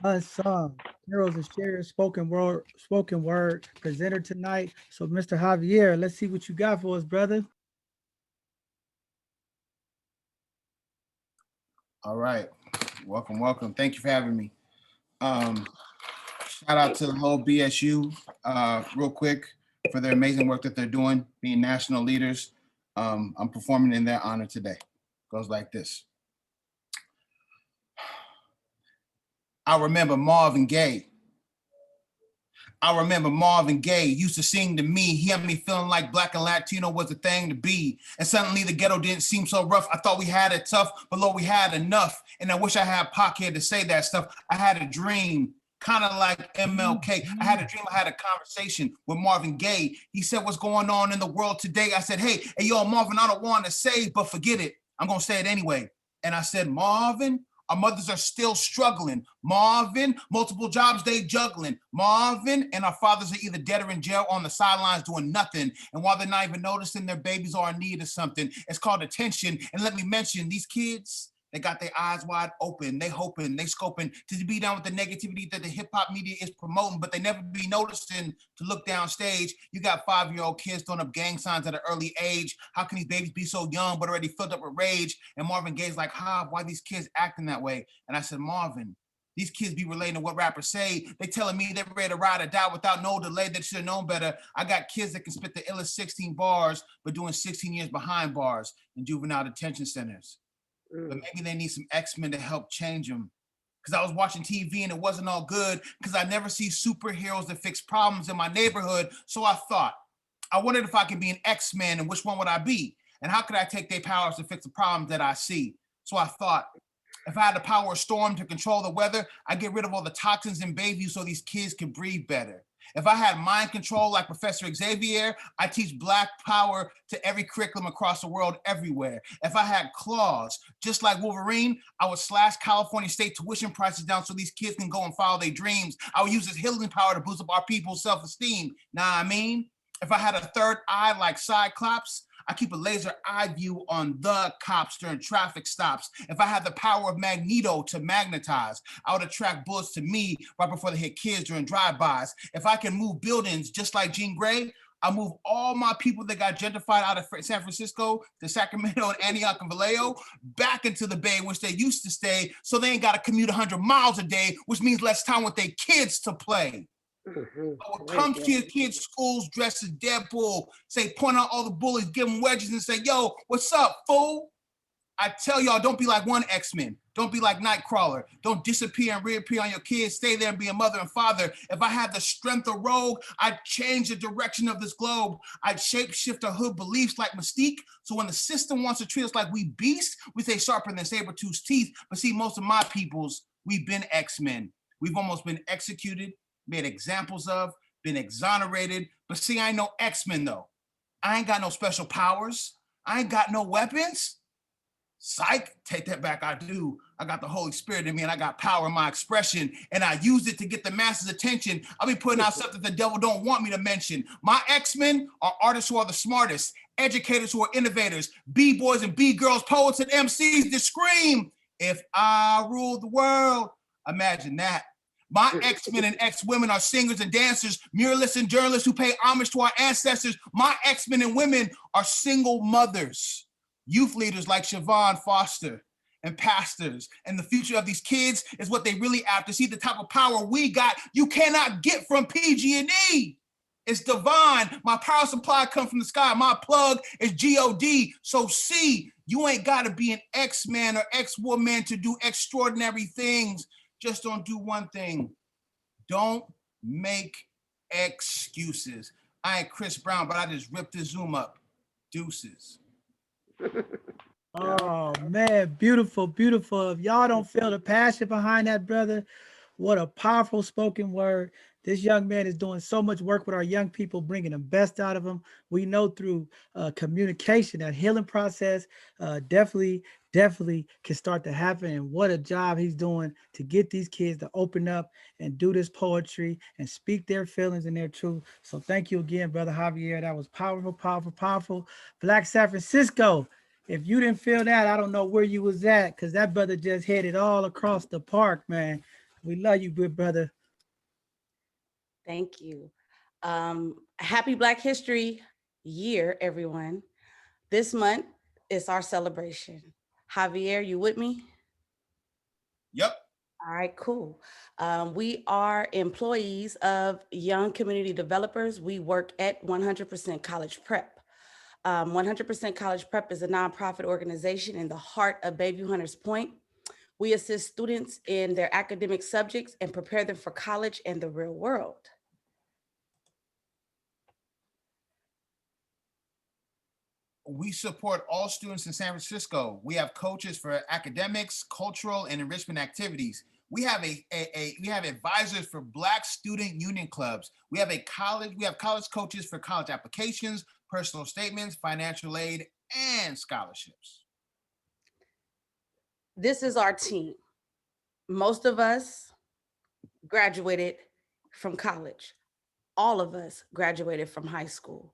Unsung Heroes and Shares spoken word presenter tonight. So, Mr. Javier, let's see what you got for us, brother. All right. Welcome, welcome. Thank you for having me. Shout out to the whole BSU real quick for their amazing work that they're doing, being national leaders. I'm performing in their honor today. Goes like this. I remember Marvin Gaye. I remember Marvin Gaye used to sing to me. He had me feeling like Black and Latino was a thing to be. And suddenly the ghetto didn't seem so rough. I thought we had it tough, but Lord, we had enough. And I wish I had Pac here to say that stuff. I had a dream, kind of like MLK. I had a dream, I had a conversation with Marvin Gaye. He said, what's going on in the world today? I said, hey, yo, Marvin, I don't want to say, but forget it. I'm going to say it anyway. And I said, Marvin, our mothers are still struggling. Marvin, multiple jobs they juggling. Marvin, and our fathers are either dead or in jail on the sidelines doing nothing. And while they're not even noticing, their babies are in need of something. It's called attention. And let me mention, these kids, they got their eyes wide open. They hoping, they scoping to be down with the negativity that the hip hop media is promoting, but they never be noticing to look downstage. You got 5-year-old kids throwing up gang signs at an early age. How can these babies be so young, but already filled up with rage? And Marvin Gaye's like, why these kids acting that way? And I said, Marvin, these kids be relating to what rappers say. They telling me they're ready to ride or die without no delay. They should have known better. I got kids that can spit the illest 16 bars, but doing 16 years behind bars in juvenile detention centers. But maybe they need some X-Men to help change them. Because I was watching TV and it wasn't all good because I never see superheroes that fix problems in my neighborhood. So I thought, I wondered if I could be an X-Men and which one would I be? And how could I take their powers to fix the problems that I see? So I thought, if I had the power of storm to control the weather, I'd get rid of all the toxins in Bayview so these kids can breathe better. If I had mind control like Professor Xavier, I teach Black power to every curriculum across the world everywhere. If I had claws, just like Wolverine, I would slash California state tuition prices down so these kids can go and follow their dreams. I would use this healing power to boost up our people's self-esteem. Know what I mean? If I had a third eye like Cyclops, I keep a laser eye view on the cops during traffic stops. If I had the power of Magneto to magnetize, I would attract bullets to me right before they hit kids during drive-bys. If I can move buildings just like Jean Grey, I move all my people that got gentrified out of San Francisco to Sacramento and Antioch and Vallejo back into the Bay, which they used to stay, so they ain't got to commute 100 miles a day, which means less time with their kids to play. I would come to your kids' schools dressed as Deadpool, say, point out all the bullies, give them wedges and say, yo, what's up, fool? I tell y'all, don't be like one X-Men. Don't be like Nightcrawler. Don't disappear and reappear on your kids. Stay there and be a mother and father. If I had the strength of Rogue, I'd change the direction of this globe. I'd shapeshift our hood beliefs like Mystique. So when the system wants to treat us like we beasts, we say sharper than Sabretooth's teeth. But see, most of my peoples, we've been X-Men. We've almost been executed, made examples of, been exonerated. But see, I ain't no X-Men though. I ain't got no special powers. I ain't got no weapons. Psych, take that back, I do. I got the Holy Spirit in me and I got power in my expression and I use it to get the masses' attention. I'll be putting out stuff that the devil don't want me to mention. My X-Men are artists who are the smartest, educators who are innovators, B-boys and B-girls, poets and MCs that scream, if I rule the world. Imagine that. My X-Men and X-women are singers and dancers, muralists and journalists who pay homage to our ancestors. My X-Men and women are single mothers, youth leaders like Siobhan Foster, and pastors. And the future of these kids is what they really after. See, the type of power we got, you cannot get from PG&E. It's divine. My power supply comes from the sky. My plug is G-O-D. So see, you ain't got to be an X-Man or X-woman to do extraordinary things. Just don't do one thing. Don't make excuses. I ain't Chris Brown, but I just ripped the Zoom up. Deuces. Oh man, beautiful, beautiful. If y'all don't feel the passion behind that, brother, what a powerful spoken word. This young man is doing so much work with our young people, bringing the best out of them. We know through communication, that healing process definitely can start to happen. And what a job he's doing to get these kids to open up and do this poetry and speak their feelings and their truth. So thank you again, Brother Javier. That was powerful, powerful, powerful. Black San Francisco. If you didn't feel that, I don't know where you was at, because that brother just hit it all across the park, man. We love you, good brother. Thank you. Happy Black History Year, everyone. This month is our celebration. Javier, you with me? Yep. All right, cool. We are employees of Young Community Developers. We work at 100% College Prep. 100% College Prep is a nonprofit organization in the heart of Bayview Hunters Point. We assist students in their academic subjects and prepare them for college and the real world. We support all students in San Francisco. We have coaches for academics, cultural, and enrichment activities. We have we have advisors for Black student union clubs. We have college coaches for college applications, personal statements, financial aid, and scholarships. This is our team. Most of us graduated from college. All of us graduated from high school.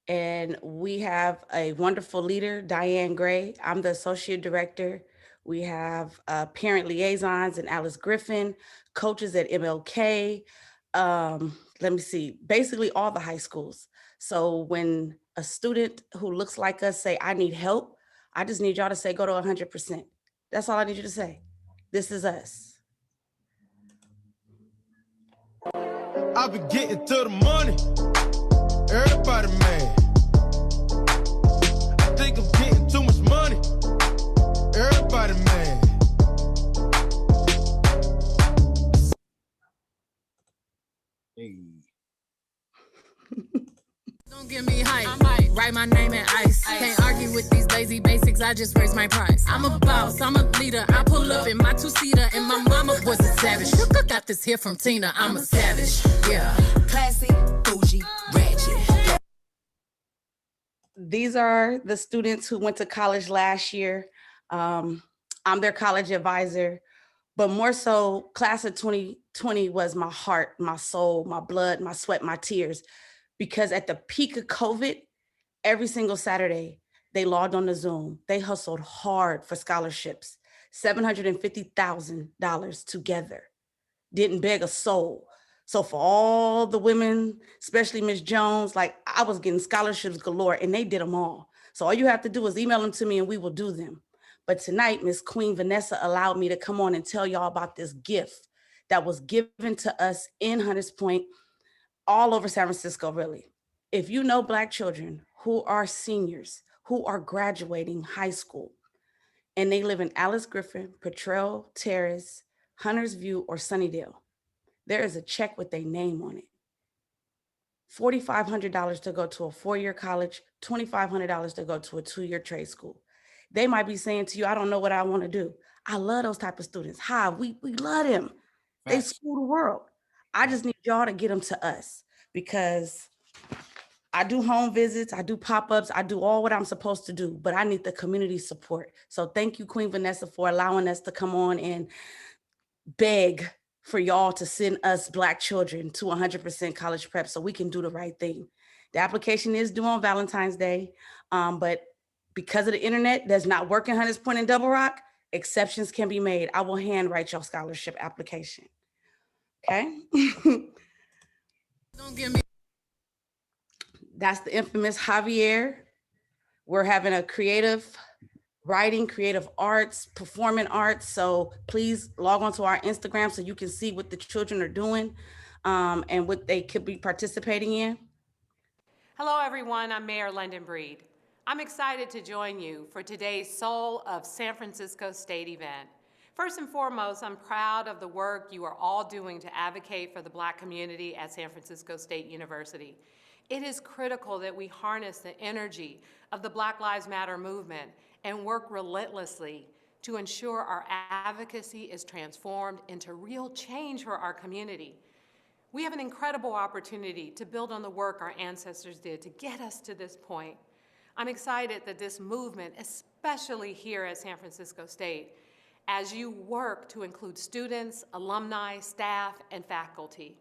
And we have a wonderful leader, Diane Gray. I'm the associate director. We have parent liaisons and Alice Griffin, coaches at MLK. Let me see, basically all the high schools. So when a student who looks like us say, I need help, I just need y'all to say, go to 100%. That's all I need you to say. This is us. I've been getting to the money. Everybody mad. I think I'm getting too much money. Everybody mad. Hey. Don't give me hype. Write my name in ice. Can't argue with these lazy basics. I just raise my price. I'm a boss. I'm a leader. I pull up in my two-seater, and my mama was a savage. Got this here from Tina. I'm a savage. Yeah. Classy, bougie, ratchet. These are the students who went to college last year. I'm their college advisor, but more so, class of 2020 was my heart, my soul, my blood, my sweat, my tears. Because at the peak of COVID, every single Saturday, they logged on to Zoom. They hustled hard for scholarships, $750,000 together, didn't beg a soul. So for all the women, especially Miss Jones, like I was getting scholarships galore and they did them all. So all you have to do is email them to me and we will do them. But tonight, Miss Queen Vanessa allowed me to come on and tell y'all about this gift that was given to us in Hunters Point, all over San Francisco, really. If you know Black children who are seniors, who are graduating high school, and they live in Alice Griffin, Potrero Terrace, Hunters View, or Sunnydale, there is a check with their name on it. $4,500 to go to a 4-year college, $2,500 to go to a 2-year trade school. They might be saying to you, I don't know what I want to do. I love those type of students. Hi, we love them. They school the world. I just need y'all to get them to us, because I do home visits, I do pop-ups, I do all what I'm supposed to do, but I need the community support. So thank you, Queen Vanessa, for allowing us to come on and beg for y'all to send us Black children to 100% college prep so we can do the right thing. The application is due on Valentine's Day, but because of the internet that's not working Hunters Point and Double Rock, exceptions can be made. I will handwrite your scholarship application. Okay? That's the infamous Javier. We're having a creative writing, creative arts, performing arts. So please log on to our Instagram so you can see what the children are doing and what they could be participating in. Hello, everyone. I'm Mayor London Breed. I'm excited to join you for today's Soul of San Francisco State event. First and foremost, I'm proud of the work you are all doing to advocate for the Black community at San Francisco State University. It is critical that we harness the energy of the Black Lives Matter movement and work relentlessly to ensure our advocacy is transformed into real change for our community. We have an incredible opportunity to build on the work our ancestors did to get us to this point. I'm excited that this movement, especially here at San Francisco State, as you work to include students, alumni, staff, and faculty.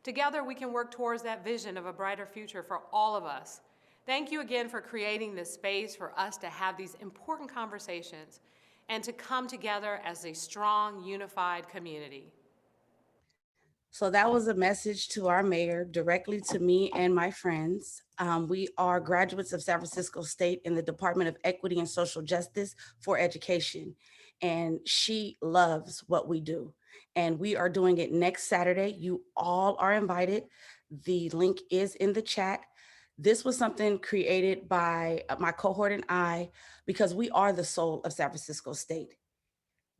Together, we can work towards that vision of a brighter future for all of us. Thank you again for creating this space for us to have these important conversations and to come together as a strong, unified community. So that was a message to our mayor, directly to me and my friends. We are graduates of San Francisco State in the Department of Equity and Social Justice for Education. And she loves what we do. And we are doing it next Saturday. You all are invited. The link is in the chat. This was something created by my cohort and I, because we are the soul of San Francisco State.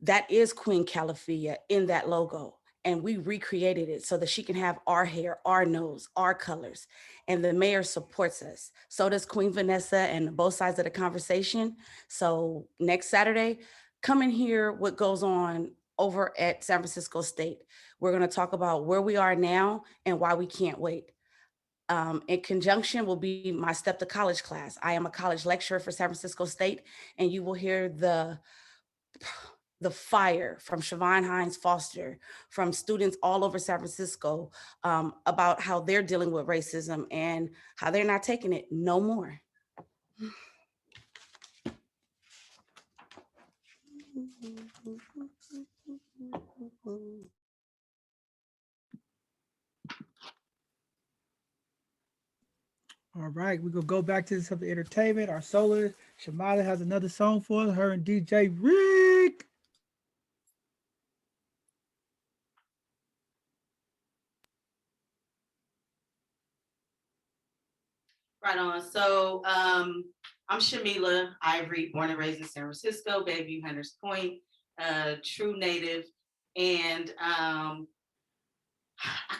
That is Queen Calafia in that logo. And we recreated it so that she can have our hair, our nose, our colors. And the mayor supports us. So does Queen Vanessa and both sides of the conversation. So next Saturday, come and hear what goes on over at San Francisco State. We're gonna talk about where we are now and why we can't wait. In conjunction will be my Step to College class. I am a college lecturer for San Francisco State, and you will hear the fire from Siobhan Hines Foster, from students all over San Francisco about how they're dealing with racism and how they're not taking it no more. All right, we're gonna go back to some entertainment. Our Solar Shamala has another song for us, her and DJ Rick. Right on. So I'm Shamila Ivory, born and raised in San Francisco, Bayview, Hunters Point, true native. And I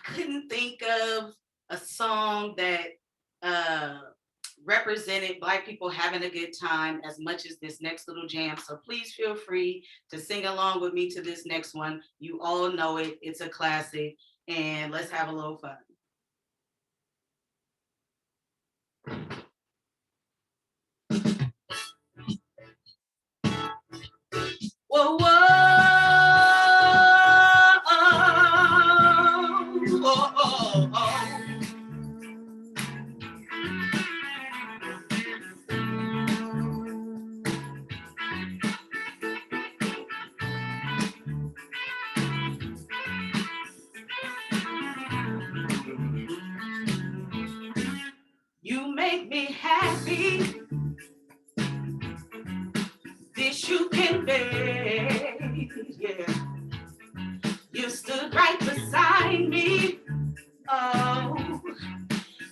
couldn't think of a song that represented Black people having a good time as much as this next little jam. So please feel free to sing along with me to this next one. You all know it. It's a classic. And let's have a little fun. Whoa, whoa, oh, oh, oh. You make me happy. This you can bear, yeah. You stood right beside me, oh,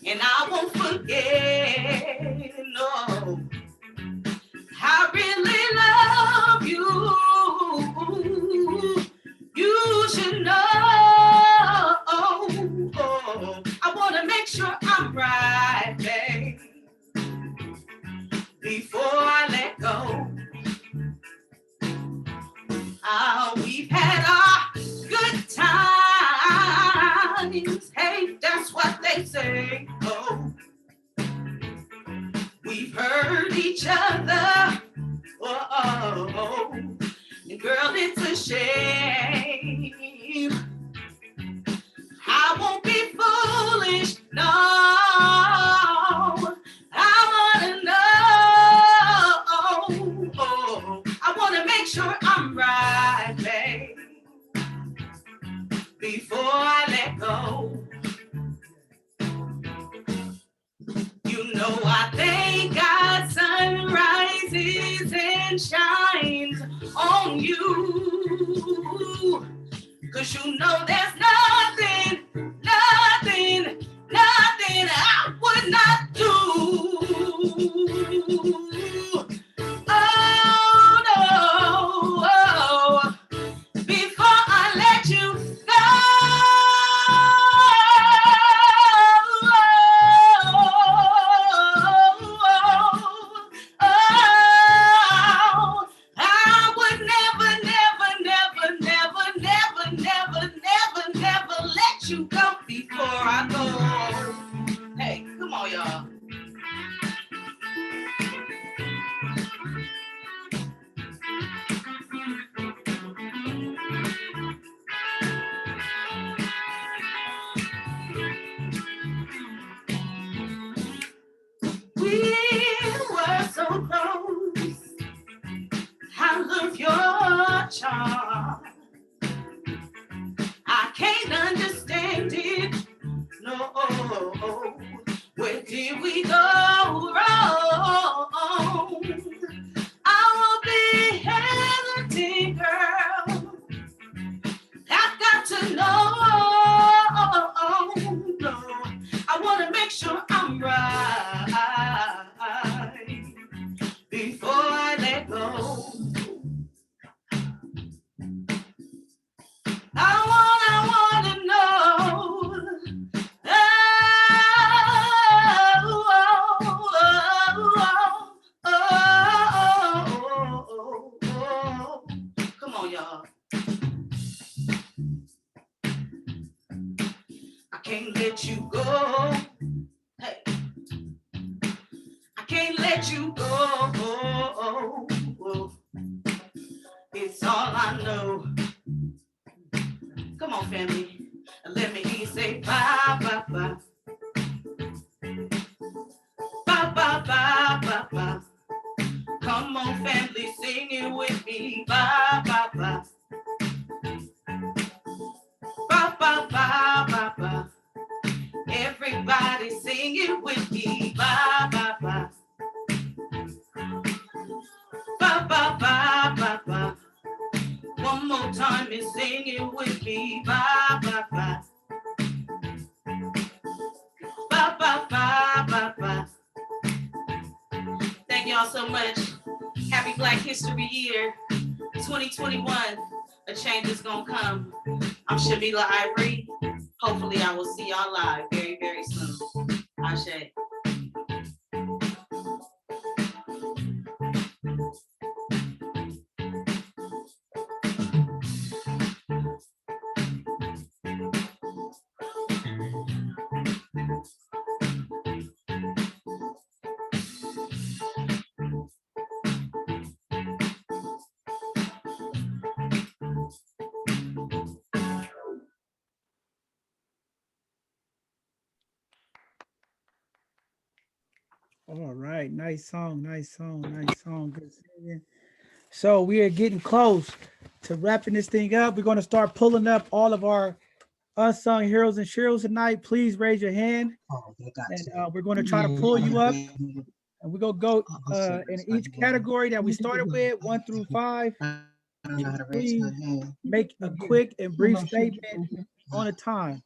and I won't forget, no. I really love you. to shame. I won't be foolish, no. I wanna know. I wanna make sure I'm right, babe, before I let go. You know I thank God sun rises and shines on you. 'Cause you know there's nothing I would not do. Oh, no, before I let you go. I would never let you go before I go. Hey, come on, y'all. We were so close. I love your charm. I can't understand it. No, where did we go wrong? I will be hesitant, girl. I've got to know. No, I want to make sure I'm right before I let go. I wanna know. Come on, y'all. I can't let you go. Hey, I can't let you go. It's all I know. Come on, family. Let me hear you say bye, bye, bye. Bye, bye, bye, bye, bye. Come on, family, sing it with me. Bye, bye, bye. Bye, bye, bye, bye, bye. Everybody sing it with me. Bye, bye, bye. Bye, bye, bye, bye, bye. One more time and sing it with me. Bye, bye, bye. Bye, bye, bye, bye, bye. Thank y'all so much. Happy Black History Year 2021. A change is gonna come. I'm Shamila Ivory. Hopefully I will see y'all live very, very soon. Ashe. All right, nice song, nice song, nice song. Good singing. So we are getting close to wrapping this thing up. We're going to start pulling up all of our unsung heroes and sheroes tonight. Please raise your hand, and we're going to try to pull you up. And we're going to go in each category that we started with, 1 through 5. Please make a quick and brief statement on a time.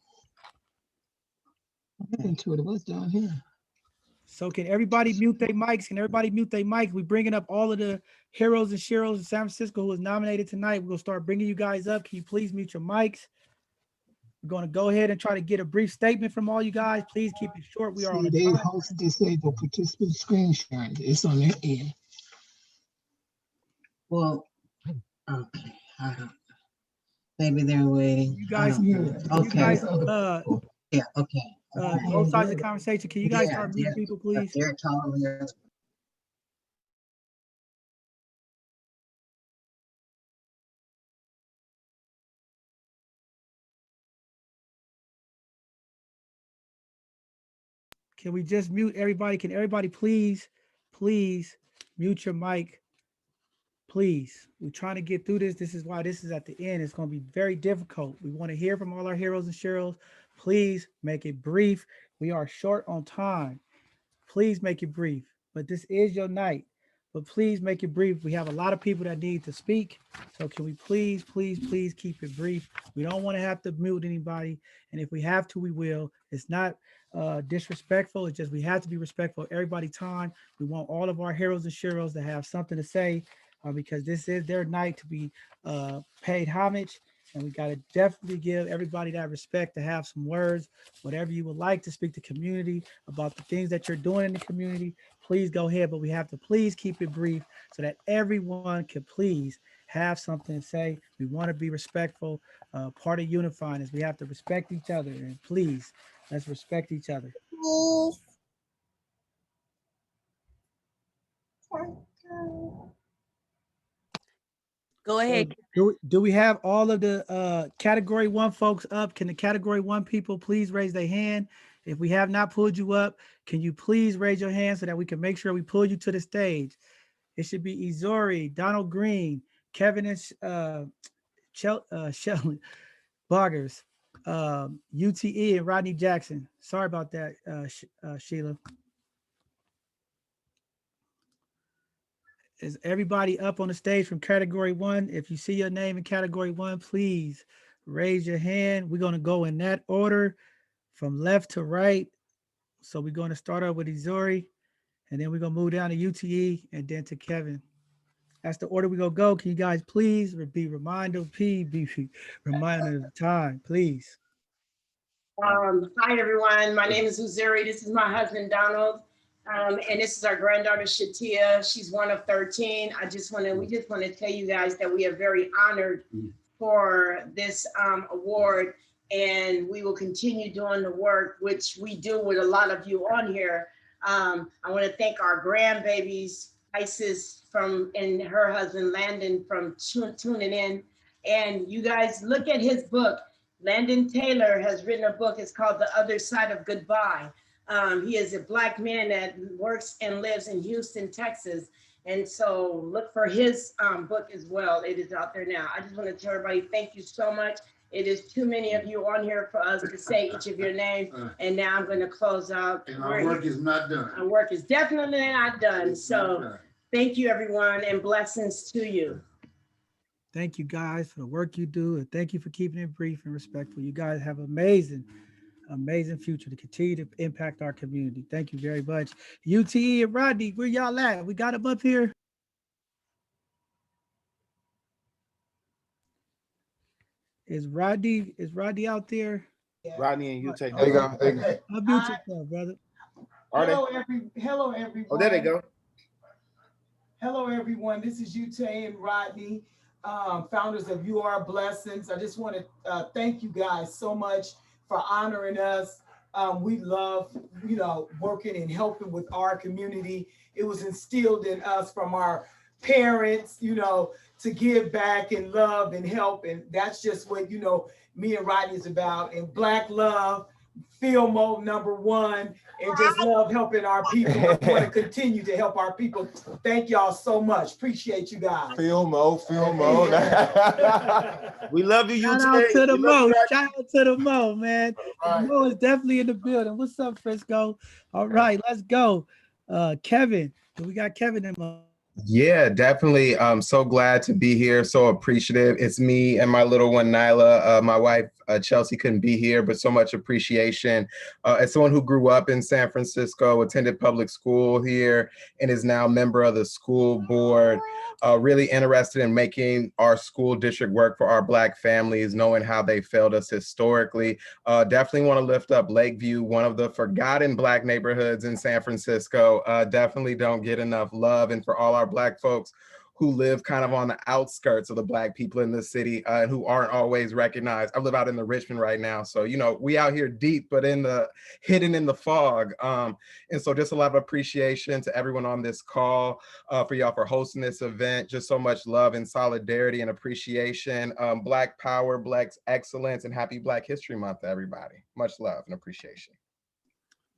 Into it. What's down here? So can everybody mute their mics? Can everybody mute their mics? We're bringing up all of the heroes and sheroes in San Francisco who was nominated tonight. We're going to start bringing you guys up. Can you please mute your mics? We're going to go ahead and try to get a brief statement from all you guys. Please keep it short. We are on a They time. host disabled participant screen sharing. It's on their end. Well, okay. I don't know. Maybe they're waiting. You guys, Okay. you guys, Yeah, okay. both sides of the conversation. Can you guys start muting people, please? They're telling me Can we just mute everybody? Can everybody please mute your mic? Please. We're trying to get through this. This is why this is at the end. It's going to be very difficult. We want to hear from all our heroes and sheroes. Please make it brief. We are short on time. Please make it brief. But this is your night. But please make it brief. We have a lot of people that need to speak. So can we please keep it brief? We don't want to have to mute anybody. And if we have to, we will. It's not disrespectful. It's just we have to be respectful of everybody's time. We want all of our heroes and sheroes to have something to say because this is their night to be paid homage. And we got to definitely give everybody that respect to have some words, whatever you would like to speak to community about the things that you're doing in the community, please go ahead. But we have to please keep it brief so that everyone can please have something to say. We want to be respectful. Part of unifying is we have to respect each other, and please, let's respect each other. Go ahead. Do we have all of the category 1 folks up? Can the category 1 people please raise their hand? If we have not pulled you up, can you please raise your hand so that we can make sure we pull you to the stage? It should be Izori, Donald Green, Kevin and Shelly Boggers, UTE and Rodney Jackson. Sorry about that, Sheila. Is everybody up on the stage from category 1? If you see your name in category 1, please raise your hand. We're going to go in that order from left to right. So we're going to start off with Izori, and then we're going to move down to UTE and then to Kevin. That's the order we're going to go. Can you guys please be reminded of the time, please? Hi, everyone. My name is Uzuri. This is my husband, Donald. And this is our granddaughter, Shatia. She's one of 13. We just want to tell you guys that we are very honored for this award. And we will continue doing the work, which we do with a lot of you on here. I want to thank our grandbabies, Isis and her husband, Landon, from tuning in. And you guys look at his book. Landon Taylor has written a book. It's called The Other Side of Goodbye. He is a Black man that works and lives in Houston, Texas. And so look for his book as well. It is out there now. I just want to tell everybody, thank you so much. It is too many of you on here for us to say each of your names. And now I'm going to close out. And our work is not done. Our work is definitely not done. So thank you, everyone, and blessings to you. Thank you guys for the work you do, and thank you for keeping it brief and respectful. You guys have amazing future to continue to impact our community. Thank you very much. UTE and Rodney, where y'all at? We got them up here. Is Rodney out there? Rodney and UTE. There you go. There you go. Unmute yourself, brother. Hello, everyone. Oh, there they go. Hello, everyone. This is Utah and Rodney, founders of You Are Blessings. I just want to thank you guys so much for honoring us. We love, working and helping with our community. It was instilled in us from our parents, to give back and love and help. And that's just what, me and Rodney is about. And Black love, field mode #1, and just love helping our people. We want to continue to help our people. Thank y'all so much. Appreciate you guys. Field mode. We love you, Shout out to the Mo. Shout out to the Mo, man. Right. Mo is definitely in the building. What's up, Frisco? All right, let's go. Kevin, we got Kevin in Mo. Yeah, definitely. I'm so glad to be here. So appreciative. It's me and my little one, Nyla. My wife, Chelsea, couldn't be here, but so much appreciation. As someone who grew up in San Francisco, attended public school here, and is now a member of the school board, really interested in making our school district work for our Black families, knowing how they failed us historically. Definitely want to lift up Lakeview, one of the forgotten Black neighborhoods in San Francisco. Definitely don't get enough love. And for all our Black folks who live kind of on the outskirts of the Black people in the city and who aren't always recognized. I live out in the Richmond right now. So, we out here deep, but hidden in the fog. And so just a lot of appreciation to everyone on this call, for y'all for hosting this event. Just so much love and solidarity and appreciation. Black power, Black excellence, and happy Black History Month to everybody. Much love and appreciation.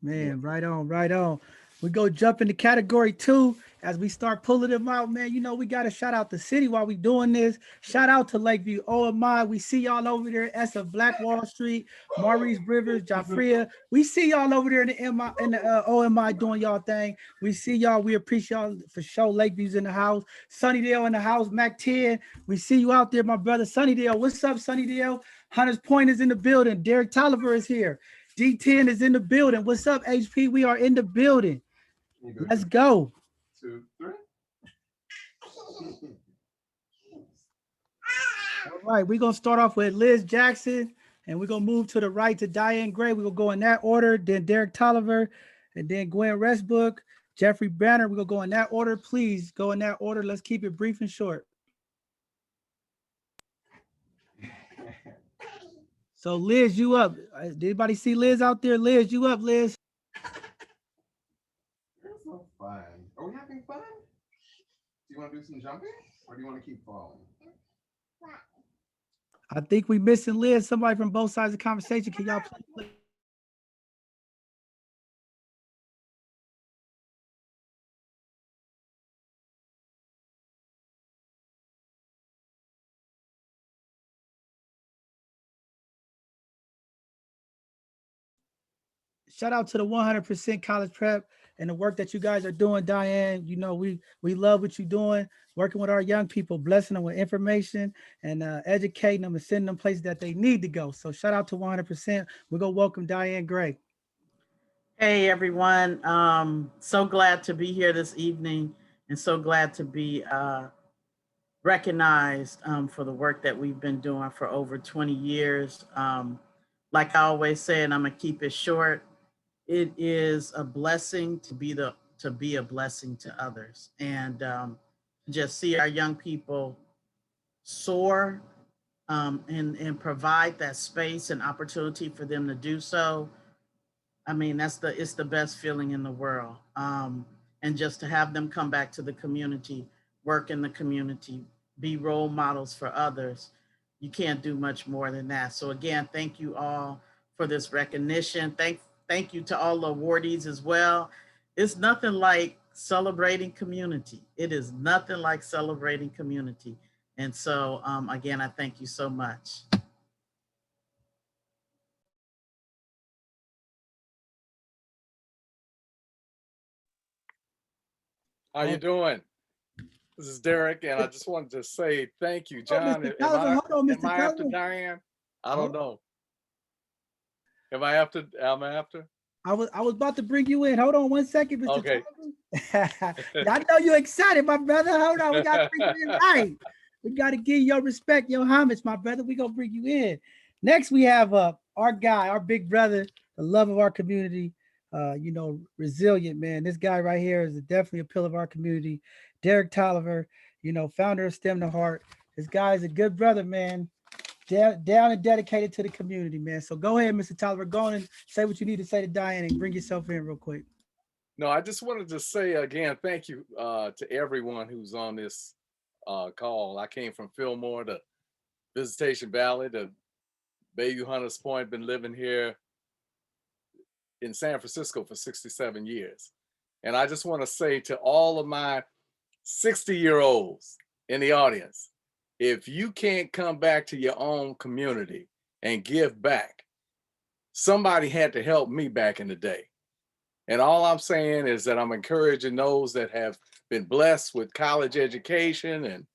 Man, right on, right on. We go jump into category 2 as we start pulling them out, man. You know, we got to shout out the city while we doing this. Shout out to Lakeview, OMI. We see y'all over there. SF Black Wall Street, Maurice Rivers, Jafria. We see y'all over there in the OMI doing y'all thing. We see y'all. We appreciate y'all for sure. Lakeview's in the house. Sunnydale in the house. Mac 10. We see you out there, my brother. Sunnydale. What's up, Sunnydale? Hunters Point is in the building. Derek Tolliver is here. D10 is in the building. What's up, HP? We are in the building. Let's go. 2, 3. All right, we're going to start off with Liz Jackson, and we're going to move to the right to Diane Gray. We're going to go in that order, then Derek Tolliver, and then Gwen Restbrook, Jeffrey Banner. We're going to go in that order. Please go in that order. Let's keep it brief and short. So, Liz, you up. Did anybody see Liz out there? Liz, you up, Liz? It's so fun. Are we having fun? Do you want to do some jumping, or do you want to keep falling? I think we missing Liz. Somebody from both sides of the conversation. Can y'all play? Shout out to the 100% college prep and the work that you guys are doing, Diane. You know, we love what you're doing, working with our young people, blessing them with information and educating them and sending them places that they need to go. So shout out to 100%. We're going to welcome Diane Gray. Hey, everyone. So glad to be here this evening and so glad to be recognized for the work that we've been doing for over 20 years. Like I always say, and I'm going to keep it short, it is a blessing to be a blessing to others, and just see our young people soar and provide that space and opportunity for them to do so. I mean, it's the best feeling in the world. And just to have them come back to the community, work in the community, be role models for others, you can't do much more than that. So again, thank you all for this recognition. Thank you to all the awardees as well. It's nothing like celebrating community. It is nothing like celebrating community. And so again, I thank you so much. How you doing? This is Derek, and I just wanted to say thank you, John. Mr. Tolliver, hold on, Mr. Am I after Tolliver. Diane? I don't know. Am I after? I was about to bring you in. Hold on 1 second, Mr. Okay. Tolliver. I know you're excited, my brother. Hold on, we got to bring you in right. We got to give you your respect, your homage, my brother. We're going to bring you in. Next, we have our guy, our big brother, the love of our community, you know, resilient, man. This guy right here is definitely a pillar of our community. Derek Tolliver, you know, founder of STEM to Heart. This guy is a good brother, man. Down and dedicated to the community, man. So go ahead, Mr. Tolliver. Go on and say what you need to say to Diane and bring yourself in real quick. No, I just wanted to say again, thank you to everyone who's on this call. I came from Fillmore to Visitation Valley to Bayview Hunters Point, been living here in San Francisco for 67 years. And I just want to say to all of my 60-year-olds in the audience, if you can't come back to your own community and give back, somebody had to help me back in the day. And all I'm saying is that I'm encouraging those that have been blessed with college education and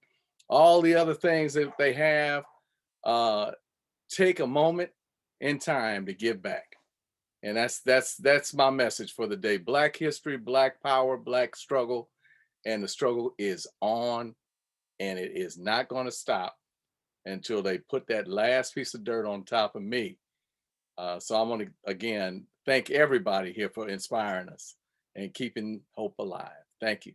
all the other things that they have, take a moment in time to give back. And that's my message for the day. Black history, Black power, Black struggle, and the struggle is on, and it is not going to stop until they put that last piece of dirt on top of me. So I want to, again, thank everybody here for inspiring us and keeping hope alive. Thank you.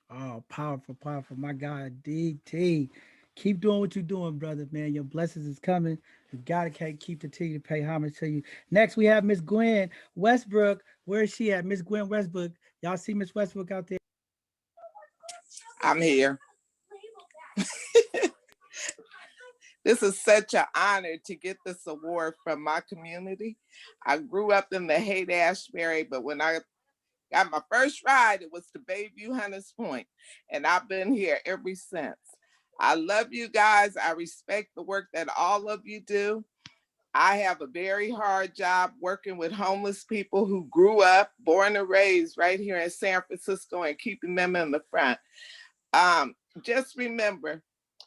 Oh, powerful, powerful. My God, DT. Keep doing what you're doing, brother, man. Your blessings is coming. You gotta keep continue to pay homage to you. Next, we have Miss Gwen Westbrook. Where is she at? Miss Gwen Westbrook. Y'all see Miss Westbrook out there? I'm here. This is such an honor to get this award from my community. I grew up in the Haight-Ashbury, but when I got my first ride, it was to Bayview Hunters Point, and I've been here ever since. I love you guys. I respect the work that all of you do. I have a very hard job working with homeless people who grew up, born and raised right here in San Francisco and keeping them in the front. Just remember,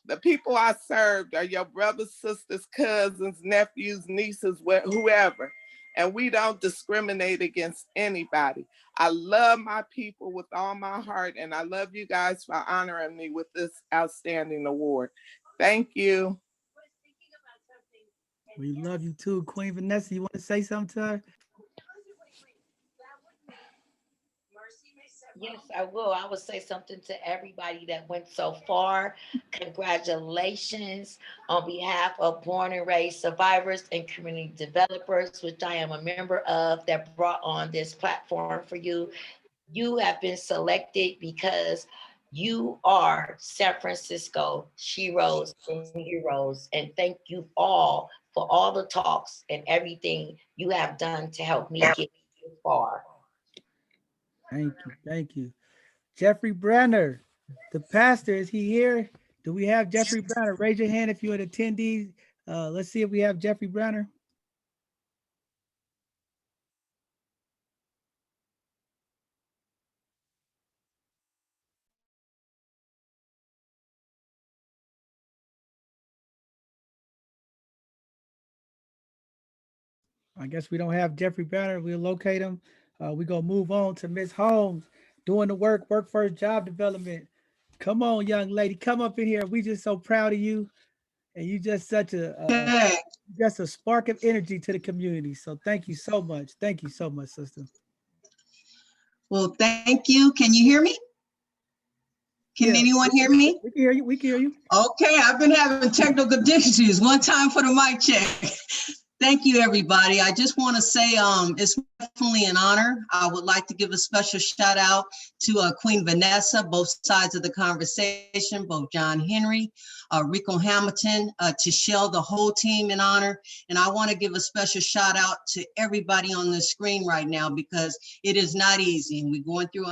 the people I served are your brothers, sisters, cousins, nephews, nieces, whoever. And we don't discriminate against anybody. I love my people with all my heart, and I love you guys for honoring me with this outstanding award. Thank you. We love you too, Queen Vanessa. You want to say something to her? Yes, I will. I would say something to everybody that went so far. Congratulations on behalf of Born and Raised Survivors and Community Developers, which I am a member of, that brought on this platform for you. You have been selected because you are San Francisco Sheroes and Heroes. And thank you all for all the talks and everything you have done to help me get this far. Thank you. Thank you. Jeffrey Branner, the pastor, is he here? Do we have Jeffrey Branner? Raise your hand if you're an attendee. Let's see if we have Jeffrey Branner. I guess we don't have Jeffrey Banner. We'll locate him. We're going to move on to Miss Holmes, doing the work first job development. Come on, young lady, come up in here. We just so proud of you. And you just such just a spark of energy to the community. So thank you so much. Thank you so much, sister. Well, thank you. Can you hear me? Can anyone hear me? We can hear you. We can hear you. Okay, I've been having technical difficulties. One time for the mic check. Thank you, everybody. I just want to say it's definitely an honor. I would like to give a special shout out to Queen Vanessa, both sides of the conversation, both John Henry, Rico Hamilton, Tichelle, the whole team in honor. And I want to give a special shout out to everybody on the screen right now, because it is not easy. And we're going through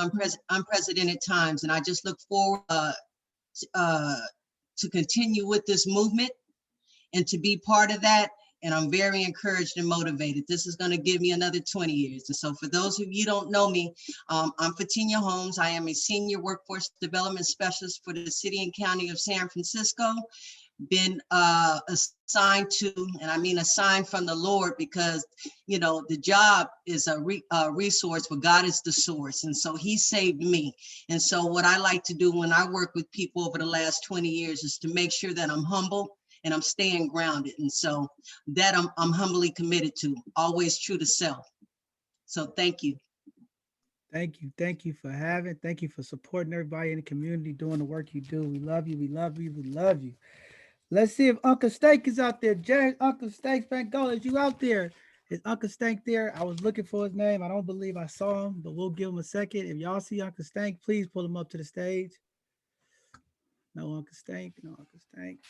unprecedented times. And I just look forward to continue with this movement and to be part of that. And I'm very encouraged and motivated. This is going to give me another 20 years. And so for those of you who don't know me, I'm Fatinia Holmes. I am a senior workforce development specialist for the city and county of San Francisco. Been assigned to, and I mean assigned from the Lord, because, you know, the job is a resource, but God is the source. And so he saved me. And so what I like to do when I work with people over the last 20 years is to make sure that I'm humble and I'm staying grounded. And so that I'm humbly committed to, always true to self. So thank you. Thank you. Thank you for thank you for supporting everybody in the community, doing the work you do. We love you. We love you. We love you. Let's see if Uncle Steak is out there. Uncle Steak Bangola, is you out there? Is Uncle Stank there? I was looking for his name. I don't believe I saw him, but we'll give him a second. If y'all see Uncle Stank, please pull him up to the stage. No Uncle Stank, no Uncle Stank.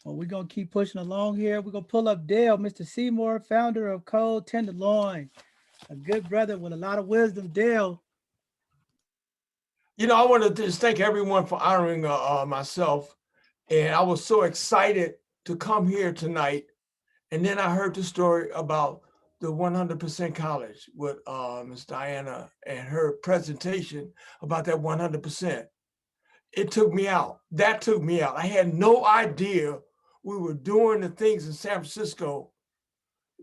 Well, we're going to keep pushing along here. We're going to pull up Dale, Mr. Seymour, founder of Cold Tenderloin, a good brother with a lot of wisdom. Dale. You know, I want to just thank everyone for honoring myself. And I was so excited to come here tonight. And then I heard the story about the 100% college with Ms. Diana and her presentation about that 100%. It took me out. That took me out. I had no idea we were doing the things in San Francisco.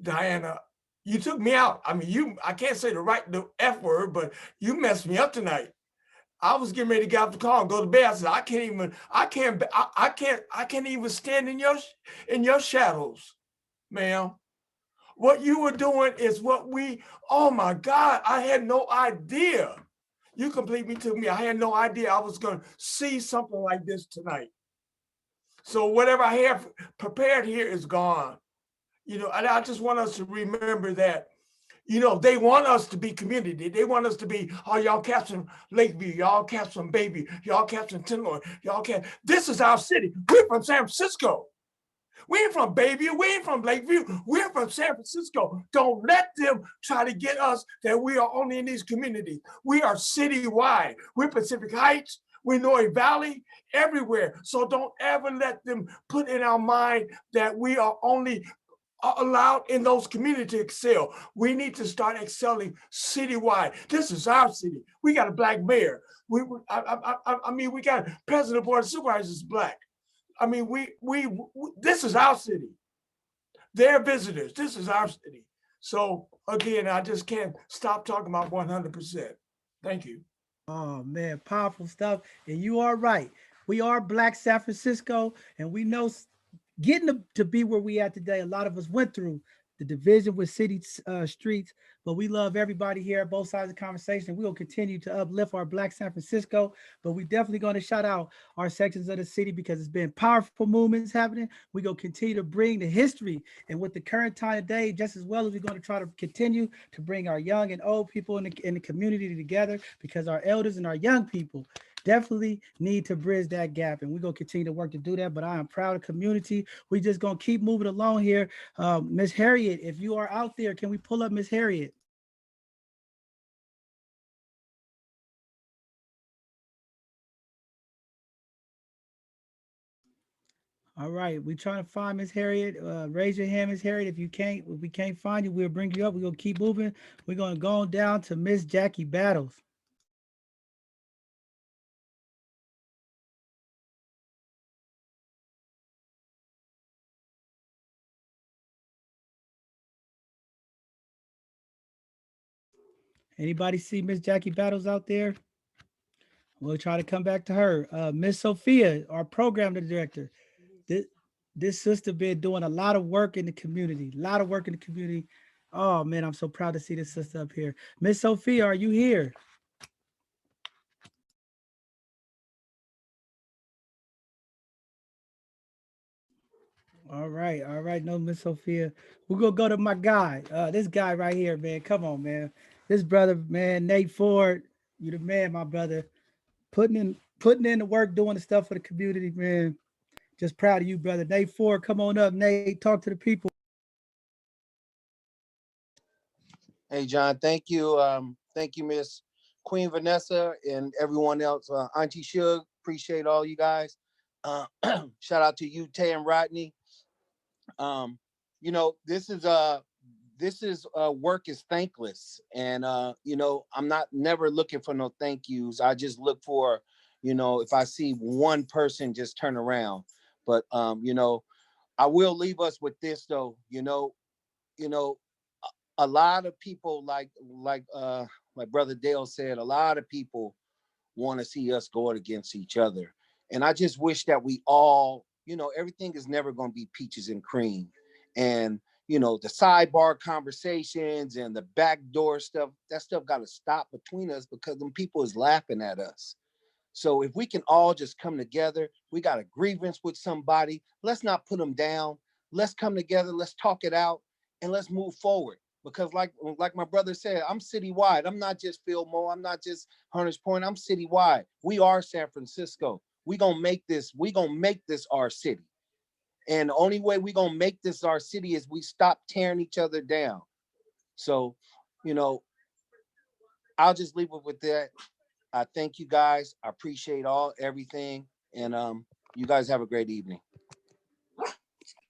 Diana, you took me out. I mean, I can't say the F word, but you messed me up tonight. I was getting ready to get off the car and go to bed. I said, I can't even stand in your shadows, ma'am. What you were doing is oh my God, I had no idea. You completely took me. I had no idea I was going to see something like this tonight. So whatever I have prepared here is gone. You know, and I just want us to remember that, you know, they want us to be community. They want us to be, oh, y'all cats from Lakeview, y'all cats from Bayview, y'all cats from Tenderloin, y'all cats. This is our city. We're from San Francisco. We ain't from Bayview. We ain't from Lakeview. We're from San Francisco. Don't let them try to get us that we are only in these communities. We are citywide. We're Pacific Heights. We're Noe Valley, everywhere. So don't ever let them put in our mind that we are only allowed in those communities to excel. We need to start excelling citywide. This is our city. We got a Black mayor. I mean, we got president of board of supervisors black. I mean, this is our city. They're visitors. This is our city. So again, I just can't stop talking about 100%. Thank you. Oh man, powerful stuff. And you are right. We are Black San Francisco, and we know getting to be where we at today, a lot of us went through the division with city streets, but we love everybody here at both sides of the conversation. We will continue to uplift our Black San Francisco, but we definitely going to shout out our sections of the city because it's been powerful movements happening. We going to continue to bring the history and with the current time of day, just as well as we're going to try to continue to bring our young and old people in the community together, because our elders and our young people definitely need to bridge that gap, and we're going to continue to work to do that. But I am proud of community. We just going to keep moving along here. Miss Harriet, if you are out there, can we pull up Miss Harriet? All right, we trying to find Miss Harriet. Raise your hand, Miss Harriet. If we can't find you, we'll bring you up. We're going to keep moving. We're going to go on down to Miss Jackie Battles. Anybody see Miss Jackie Battles out there? We'll try to come back to her. Miss Sophia, our program director. This sister been doing a lot of work in the community, Oh man, I'm so proud to see this sister up here. Miss Sophia, are you here? All right. No, Miss Sophia. We're gonna go to my guy. This guy right here, man. Come on, man. This brother, man, Nate Ford. You the man, my brother. Putting in the work, doing the stuff for the community, man. Just proud of you, brother. Nate Ford, come on up, Nate. Talk to the people. Hey, John, thank you. Thank you, Miss Queen Vanessa and everyone else. Auntie Shug, appreciate all you guys. Shout out to you, Tay and Rodney. You know, this is work is thankless. And, you know, I'm never looking for no thank yous. I just look for, you know, if I see one person just turn around. But, you know, I will leave us with this, though, you know, a lot of people like Brother Dale said, a lot of people want to see us go against each other. And I just wish that we all, you know, everything is never going to be peaches and cream. And, you know, the sidebar conversations and the backdoor stuff, that stuff got to stop between us because them people is laughing at us. So if we can all just come together, we got a grievance with somebody, let's not put them down. Let's come together, let's talk it out, and let's move forward. Because like my brother said, I'm citywide. I'm not just Fillmore. I'm not just Hunters Point. I'm citywide. We are San Francisco. We gonna make this our city. And the only way we gonna make this our city is we stop tearing each other down. So, you know, I'll just leave it with that. I thank you guys. I appreciate everything. And you guys have a great evening.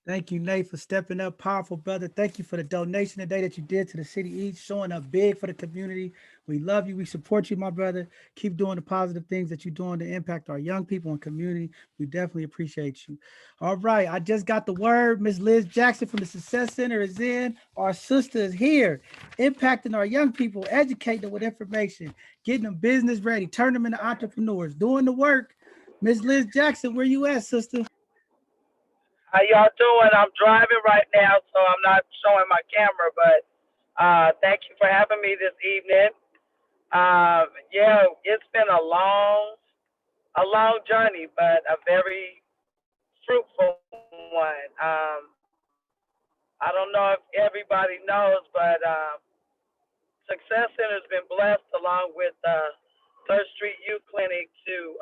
Thank you, Nate, for stepping up. Powerful, brother. Thank you for the donation today that you did to the City East, showing up big for the community. We love you. We support you, my brother. Keep doing the positive things that you're doing to impact our young people and community. We definitely appreciate you. All right. I just got the word. Miss Liz Jackson from the Success Center is in. Our sister is here, impacting our young people, educating them with information, getting them business ready, turn them into entrepreneurs, doing the work. Miss Liz Jackson, where you at, sister? How y'all doing? I'm driving right now, so I'm not showing my camera, but thank you for having me this evening. Yeah, it's been a long journey, but a very fruitful one. I don't know if everybody knows, but Success Center has been blessed along with Third Street Youth Clinic to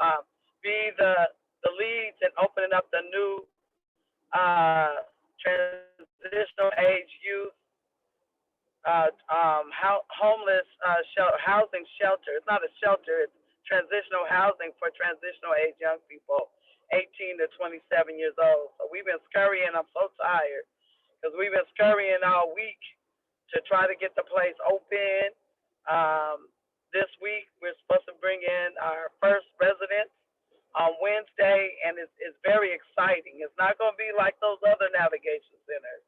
be the leads in opening up the new transitional age youth, homeless housing shelter. It's not a shelter, it's transitional housing for transitional age young people, 18 to 27 years old. So we've been scurrying. I'm so tired because we've been scurrying all week to try to get the place open. This week, we're supposed to bring in our first residents on Wednesday, and it's very exciting. It's not going to be like those other navigation centers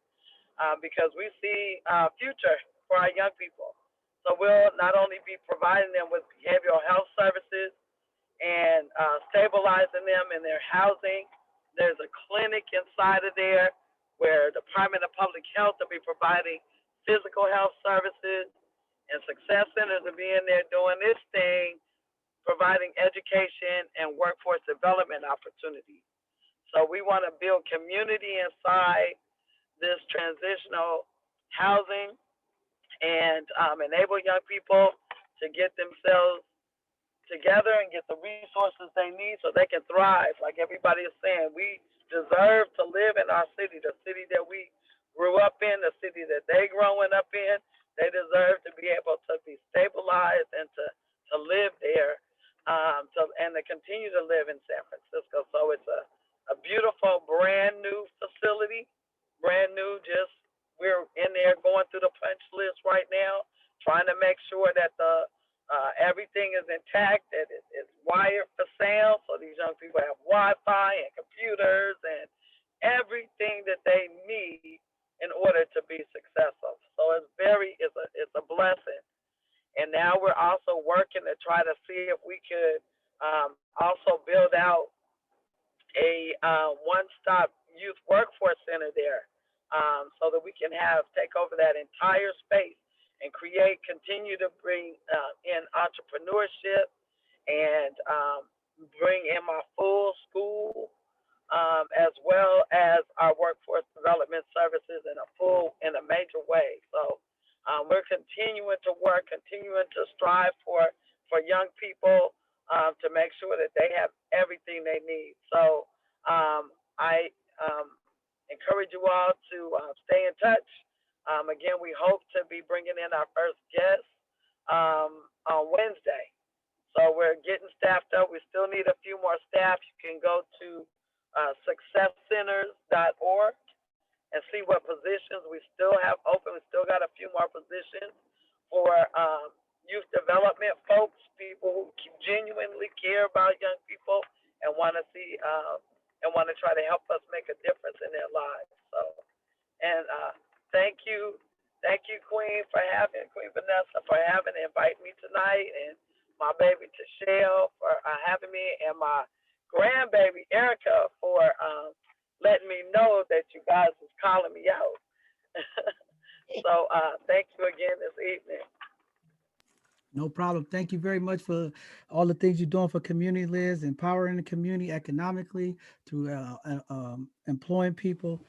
because we see future for our young people. So we'll not only be providing them with behavioral health services and stabilizing them in their housing. There's a clinic inside of there where the Department of Public Health will be providing physical health services, and success centers will be in there doing this thing, providing education and workforce development opportunities. So we want to build community inside this transitional housing and enable young people to get themselves together and get the resources they need so they can thrive. Like everybody is saying, we deserve to live in our city, the city that we grew up in, the city that they growing up in. They deserve to be able to be stabilized and to live there, and to continue to live in San Francisco. So it's a beautiful, brand new facility, brand new. Just we're in there going through the punch list right now, trying to make sure that everything is intact, that it's wired for sound, so these young people have Wi-Fi and computers and everything that they need in order to be successful. So it's a blessing. And now we're also working to try to see if we could also build out a one-stop youth workforce center there, so that we can take over that entire space and continue to bring in entrepreneurship and bring in my full school, as well as our workforce development services in a major way. So we're continuing to work, continuing to strive for young people to make sure that they have everything they need. So I encourage you all to stay in touch. Again, we hope to be bringing in our first guest on Wednesday. So we're getting staffed up. We still need a few more staff. You can go to successcenters.org and see what positions we still have open. We still got a few more positions for youth development folks, people who genuinely care about young people and want to see and want to try to help us make a difference in their lives. So, and thank you, Queen Vanessa, for inviting me tonight, and my baby Tashelle for having me, and my grandbaby Erica for letting me know that you guys was calling me out. So thank you again this evening. No problem. Thank you very much for all the things you're doing for community, Liz, empowering the community economically through employing people.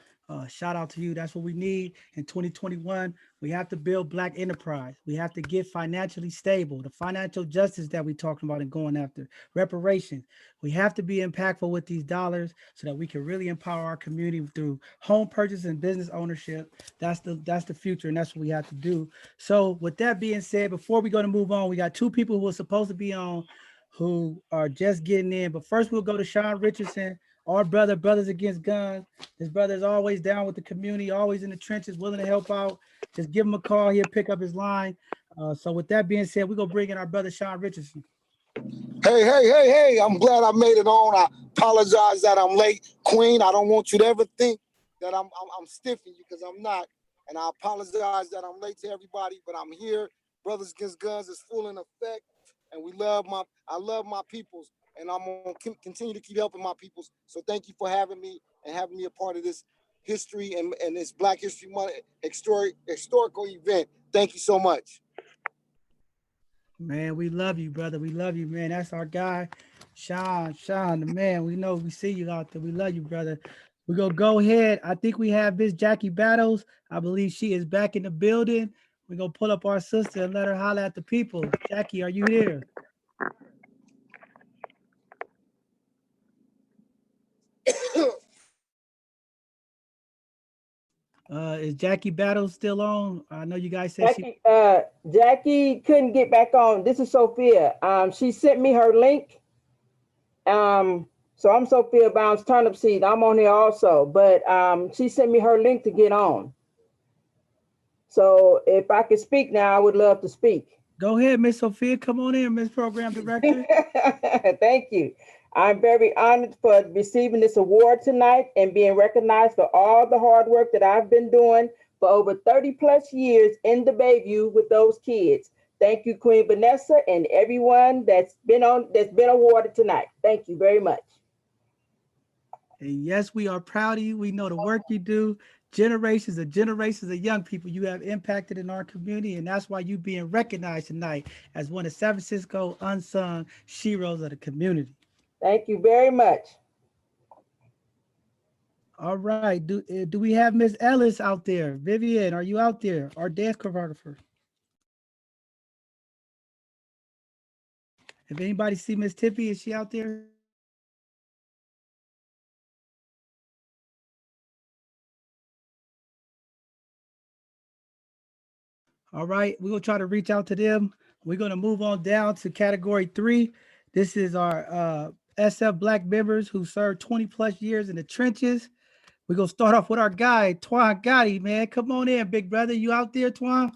Shout out to you. That's what we need in 2021. We have to build Black enterprise. We have to get financially stable, the financial justice that we're talking about and going after, reparations. We have to be impactful with these dollars so that we can really empower our community through home purchase and business ownership. That's the future, and that's what we have to do. So with that being said, before we're going to move on, we got two people who are supposed to be on who are just getting in. But first we'll go to Sean Richardson, our brother, Brothers Against Guns. His brother is always down with the community, always in the trenches, willing to help out. Just give him a call. He'll pick up his line. So with that being said, we're going to bring in our brother, Sean Richardson. Hey, I'm glad I made it on. I apologize that I'm late. Queen, I don't want you to ever think that I'm stiffing you, because I'm not. And I apologize that I'm late to everybody, but I'm here. Brothers Against Guns is full in effect, and I love my peoples, and I'm gonna continue to keep helping my peoples. So thank you for having me and having me a part of this history and this Black History Month historical event. Thank you so much. Man, we love you, brother. We love you, man. That's our guy, Sean, the man. We know, we see you out there. We love you, brother. We're going to go ahead. I think we have Miss Jackie Battles. I believe she is back in the building. We're going to pull up our sister and let her holler at the people. Jackie, are you here? Is Jackie Battle still on? I know you guys said she. Jackie couldn't get back on. This is Sophia. She sent me her link. So I'm Sophia Bounds Turnip Seed. I'm on here also, but she sent me her link to get on. So if I could speak now, I would love to speak. Go ahead, Miss Sophia. Come on in, Miss Program Director. Thank you. I'm very honored for receiving this award tonight and being recognized for all the hard work that I've been doing for over 30 plus years in the Bayview with those kids. Thank you, Queen Vanessa, and everyone that's been awarded tonight. Thank you very much. And yes, we are proud of you. We know the work you do. Generations of young people you have impacted in our community, and that's why you being recognized tonight as one of San Francisco unsung heroes of the community. Thank you very much. All right, do we have Miss Ellis out there? Vivian, are you out there? Our dance choreographer. If anybody see Miss Tiffy, is she out there? All right, we're gonna try to reach out to them. We're gonna move on down to category 3. This is our SF Black members who served 20 plus years in the trenches. We're gonna start off with our guy, Twan Gotti, man. Come on in, big brother. You out there, Twan?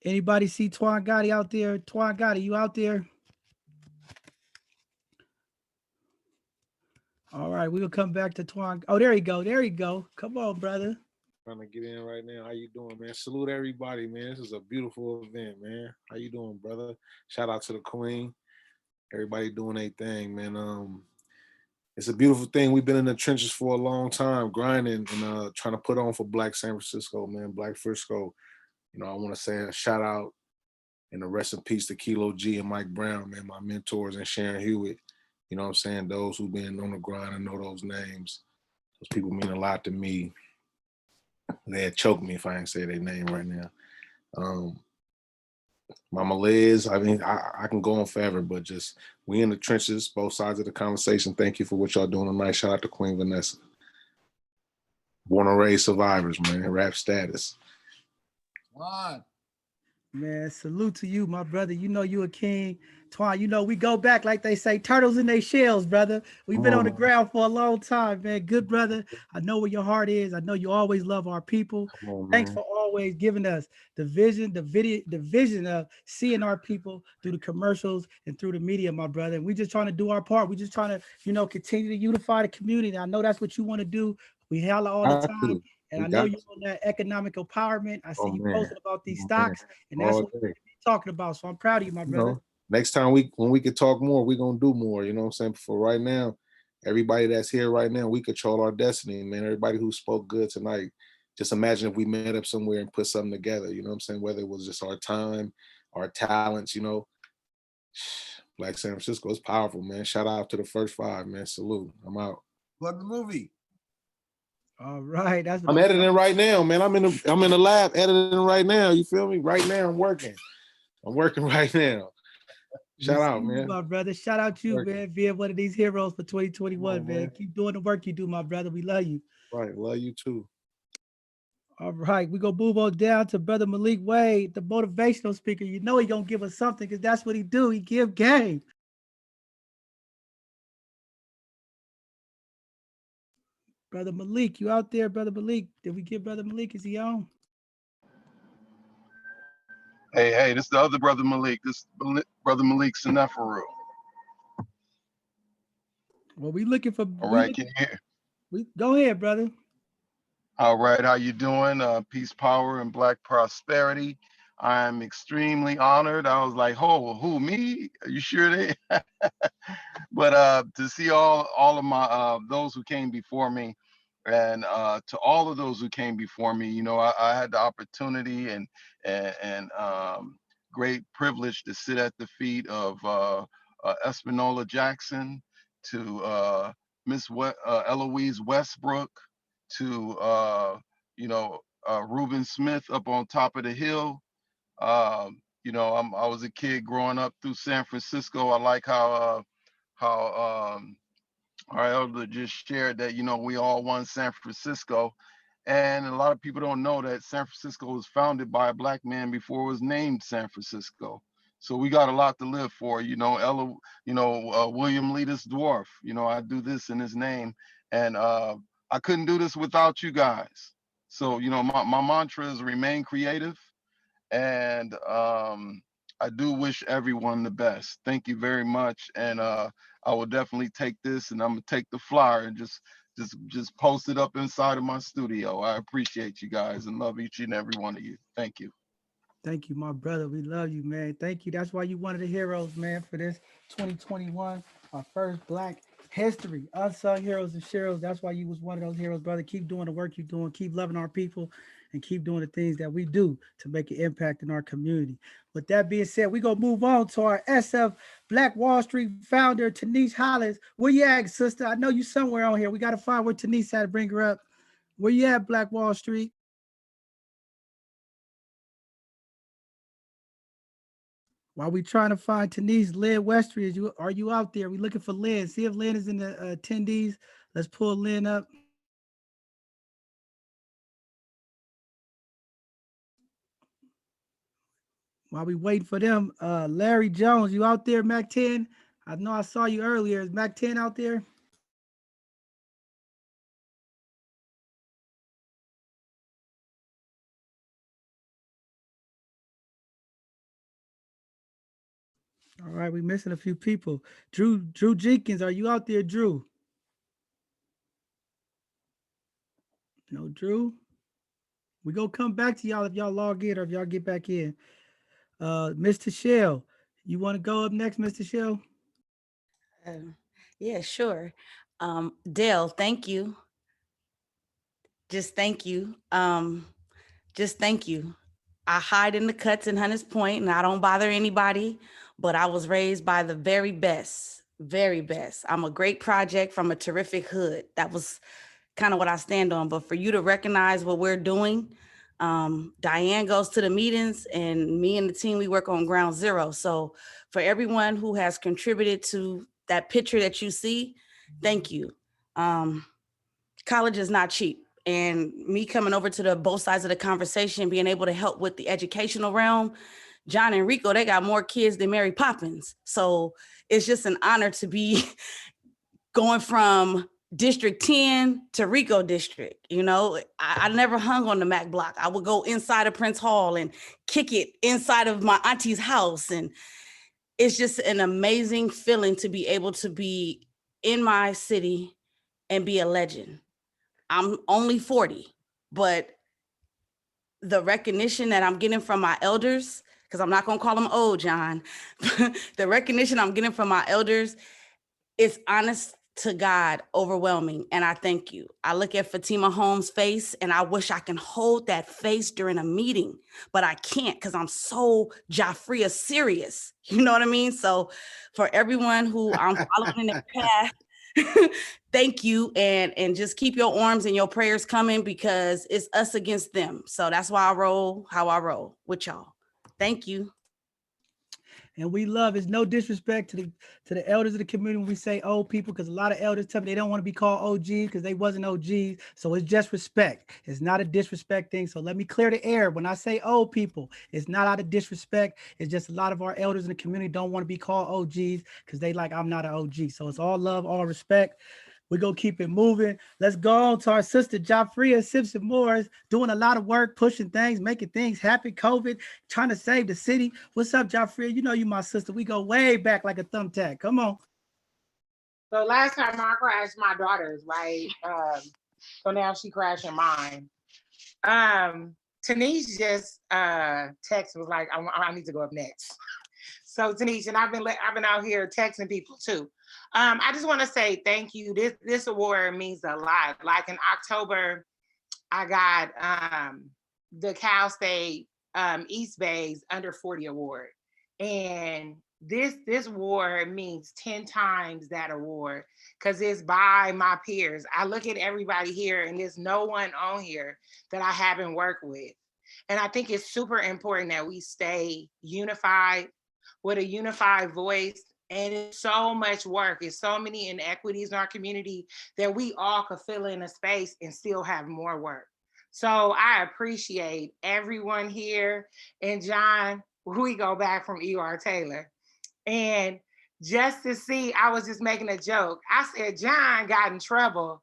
Anybody see Twan Gotti out there? Twan Gotti, you out there? All right, we'll come back to Twan. Oh, there you go. There you go. Come on, brother. Trying to get in right now. How you doing, man? Salute everybody, man. This is a beautiful event, man. How you doing, brother? Shout out to the Queen. Everybody doing their thing, man. It's a beautiful thing. We've been in the trenches for a long time, grinding and trying to put on for Black San Francisco, man. Black Frisco. You know, I want to say a shout out and a rest in peace to Kilo G and Mike Brown, man, my mentors, and Sharon Hewitt. You know what I'm saying? Those who've been on the grind and know those names. Those people mean a lot to me. They'd choke me if I didn't say their name right now. Mama Liz, I mean, I can go on forever, but just we in the trenches, both sides of the conversation. Thank you for what y'all doing tonight. Shout out to Queen Vanessa. Born and raised survivors, man. Rap status. Come on. Man, salute to you, my brother. You know you a king. Twan, you know we go back, like they say, turtles in their shells, brother. We've been on the ground for a long time, man. Good brother. I know where your heart is. I know you always love our people. Thanks for always giving us the vision, the vision of seeing our people through the commercials and through the media, my brother. And we just trying to do our part. We just trying to, you know, continue to unify the community. I know that's what you want to do. We holla all the time. And I know you're on that economic empowerment. I see you posting about these stocks, and that's what we're talking about. So I'm proud of you, my brother. Know, next time when we could talk more, we're gonna do more. You know what I'm saying? For right now, everybody that's here right now, we control our destiny, man. Everybody who spoke good tonight. Just imagine if we met up somewhere and put something together. You know what I'm saying? Whether it was just our time, our talents, you know. Black San Francisco is powerful, man. Shout out to the first 5, man. Salute. I'm out. Plug the movie. All right, that's what I'm editing right now, man. I'm in the lab editing right now. You feel me? Right now, I'm working right now. Shout out, man. My brother. Shout out to you, man, being one of these heroes for 2021, man. Keep doing the work you do, my brother. We love you. Right, love you too. All right, we're gonna move on down to Brother Malik Wade, the motivational speaker. You know he gonna give us something because that's what he do. He give game. Brother Malik, you out there, Brother Malik? Did we get Brother Malik? Is he on? Hey, this is the other Brother Malik. This is Brother Malik Seneferu. Well, we looking for. All right, can you hear? Go ahead, brother. All right, how you doing? Peace, power, and Black prosperity. I'm extremely honored. I was like, oh, who, me? Are you sure they? But to see all of my those who came before me, and to all of those who came before me, you know, I had the opportunity and great privilege to sit at the feet of Espinola Jackson, to Miss Eloise Westbrook, to you know, Reuben Smith up on top of the hill. You know, I was a kid growing up through San Francisco. I like how how our elder just shared that, we all won San Francisco. And a lot of people don't know that San Francisco was founded by a Black man before it was named San Francisco. So we got a lot to live for. William Letus Dwarf, I do this in his name. And I couldn't do this without you guys. So, my mantra is remain creative. And I do wish everyone the best. Thank you very much. And I will definitely take this, and I'm gonna take the flyer and just post it up inside of my studio. I appreciate you guys and love each and every one of you. Thank you. Thank you, my brother. We love you, man. Thank you. That's why you one of the heroes, man, for this 2021, our first Black history, unsung heroes and sheroes. That's why you was one of those heroes, brother. Keep doing the work you're doing. Keep loving our people and keep doing the things that we do to make an impact in our community. With that being said, we're going to move on to our SF Black Wall Street founder, Tanice Hollis. Where you at, sister? I know you somewhere on here. We got to find where Tanice at to bring her up. Where you at, Black Wall Street? While we trying to find Tanice, Lynn Westry, are you out there? We looking for Lynn. See if Lynn is in the attendees. Let's pull Lynn up. While we waiting for them, Larry Jones, you out there, Mac 10? I know I saw you earlier. Is Mac 10 out there? All right, we missing a few people. Drew Jenkins, are you out there, Drew? No, Drew. We gonna come back to y'all if y'all log in or if y'all get back in. Mr. Shell, you want to go up next, Mr. Shell? Yeah, sure. Dale, thank you. Just thank you. Just thank you. I hide in the cuts in Hunters Point and I don't bother anybody, but I was raised by the very best, very best. I'm a great project from a terrific hood. That was kind of what I stand on. But for you to recognize what we're doing, Diane goes to the meetings and me and the team, we work on ground zero. So for everyone who has contributed to that picture that you see, thank you. College is not cheap. And me coming over to the both sides of the conversation, being able to help with the educational realm, John and Rico, they got more kids than Mary Poppins. So it's just an honor to be going from District 10 to Rico District. I never hung on the Mac block. I would go inside of Prince Hall and kick it inside of my auntie's house. And it's just an amazing feeling to be able to be in my city and be a legend. I'm only 40, but the recognition that I'm getting from my elders, because I'm not going to call them old, John, the recognition I'm getting from my elders is honest to God, overwhelming. And I thank you. I look at Fatima Holmes' face and I wish I can hold that face during a meeting, but I can't because I'm so Jaffria serious. You know what I mean? So for everyone who I'm following in their path, thank you, and just keep your arms and your prayers coming because it's us against them. So that's why I roll how I roll with y'all. Thank you. And we love, it's no disrespect to the elders of the community when we say old people, because a lot of elders tell me they don't want to be called OGs because they wasn't OGs. So it's just respect. It's not a disrespect thing. So let me clear the air. When I say old people, it's not out of disrespect. It's just a lot of our elders in the community don't want to be called OGs because they like, I'm not an OG. So it's all love, all respect. We're going to keep it moving. Let's go on to our sister, Jaffria Simpson Morris, doing a lot of work, pushing things, making things happen, COVID, trying to save the city. What's up, Jaffria? You know you my sister. We go way back like a thumbtack. Come on. So last time I crashed my daughter's, right? So now she crashing mine. Tanice just text was like, I need to go up next. So Tanice, and I've been out here texting people too. I just want to say thank you. This award means a lot. Like in October, I got the Cal State East Bay's Under 40 Award. And this award means 10 times that award because it's by my peers. I look at everybody here and there's no one on here that I haven't worked with. And I think it's super important that we stay unified with a unified voice And it's so much work. It's so many inequities in our community that we all could fill in a space and still have more work. So I appreciate everyone here. And John, we go back from E.R. Taylor. And just to see, I was just making a joke. I said, John got in trouble.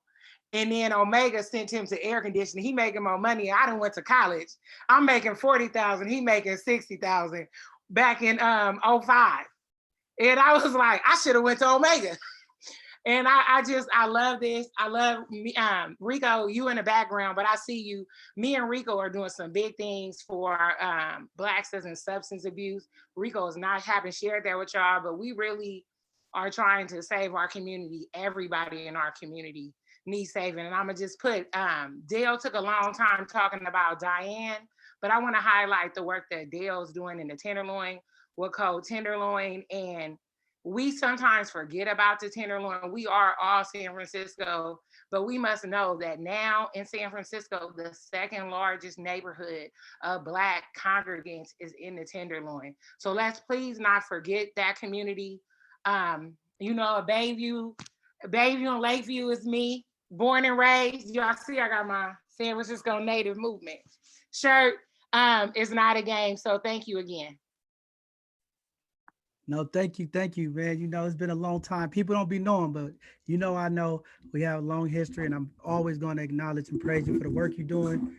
And then Omega sent him to air conditioning. He making more money. I done went to college. I'm making 40,000. He making 60,000 back in 05. And I was like, I should have went to Omega. And I love this. I love Rico, you in the background, but I see you. Me and Rico are doing some big things for Blacks and substance abuse. Rico is not having shared that with y'all, but we really are trying to save our community. Everybody in our community needs saving. And I'm gonna just put, Dale took a long time talking about Diane, but I wanna highlight the work that Dale's doing in the Tenderloin with Code Tenderloin. And we sometimes forget about the Tenderloin. We are all San Francisco, but we must know that now in San Francisco, the second largest neighborhood of Black congregants is in the Tenderloin. So let's please not forget that community. You know, Bayview and Lakeview is me, born and raised. Y'all see I got my San Francisco Native Movement shirt. It's not a game, so thank you again. No, thank you, man. You know, it's been a long time. People don't be knowing, but you know, I know we have a long history, and I'm always going to acknowledge and praise you for the work you're doing.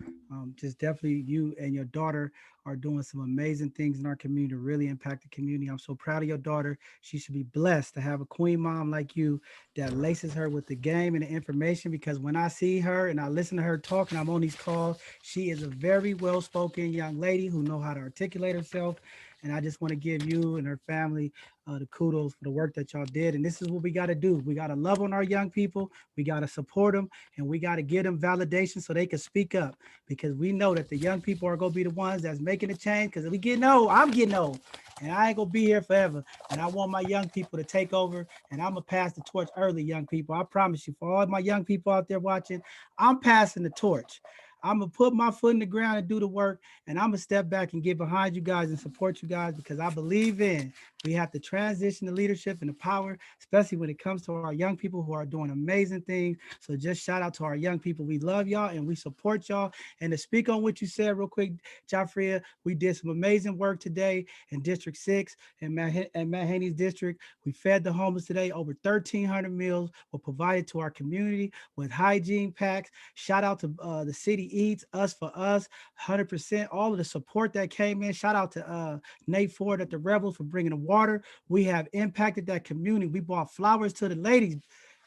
Just definitely you and your daughter are doing some amazing things in our community to really impact the community. I'm so proud of your daughter. She should be blessed to have a queen mom like you that laces her with the game and the information, because when I see her and I listen to her talk and I'm on these calls, she is a very well-spoken young lady who knows how to articulate herself. And I just want to give you and her family the kudos for the work that y'all did. And this is what we got to do. We got to love on our young people. We got to support them, and we got to give them validation so they can speak up, because we know that the young people are going to be the ones that's making a change. Because we getting old, I'm getting old, and I ain't going to be here forever. And I want my young people to take over, and I'm going to pass the torch early, young people. I promise you, for all my young people out there watching, I'm passing the torch. I'm gonna put my foot in the ground and do the work, and I'm gonna step back and get behind you guys and support you guys, because I believe we have to transition the leadership and the power, especially when it comes to our young people who are doing amazing things. So just shout out to our young people. We love y'all and we support y'all. And to speak on what you said real quick, Jafria, we did some amazing work today in District 6 and Matt Haney's district. We fed the homeless today. Over 1,300 meals were provided to our community with hygiene packs. Shout out to the City Eats, Us for Us, 100%. All of the support that came in. Shout out to Nate Ford at the Rebels for bringing the water. We have impacted that community. We bought flowers to the ladies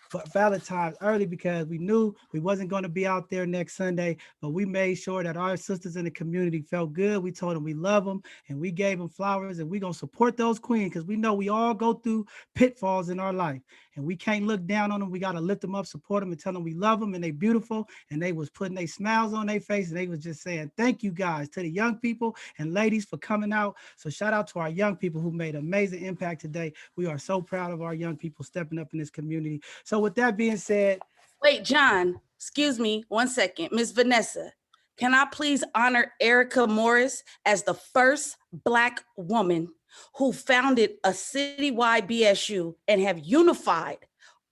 for Valentine's early because we knew we wasn't going to be out there next Sunday, but we made sure that our sisters in the community felt good. We told them we love them, and we gave them flowers, and we're going to support those queens, because we know we all go through pitfalls in our life, and we can't look down on them. We got to lift them up, support them, and tell them we love them, and they beautiful, and they was putting their smiles on their face, and they was just saying thank you guys to the young people and ladies for coming out. So shout out to our young people who made amazing impact today. We are so proud of our young people stepping up in this community. So with that being said, wait, John, excuse me 1 second. Miss Vanessa, can I please honor Erica Morris as the first Black woman who founded a citywide BSU and have unified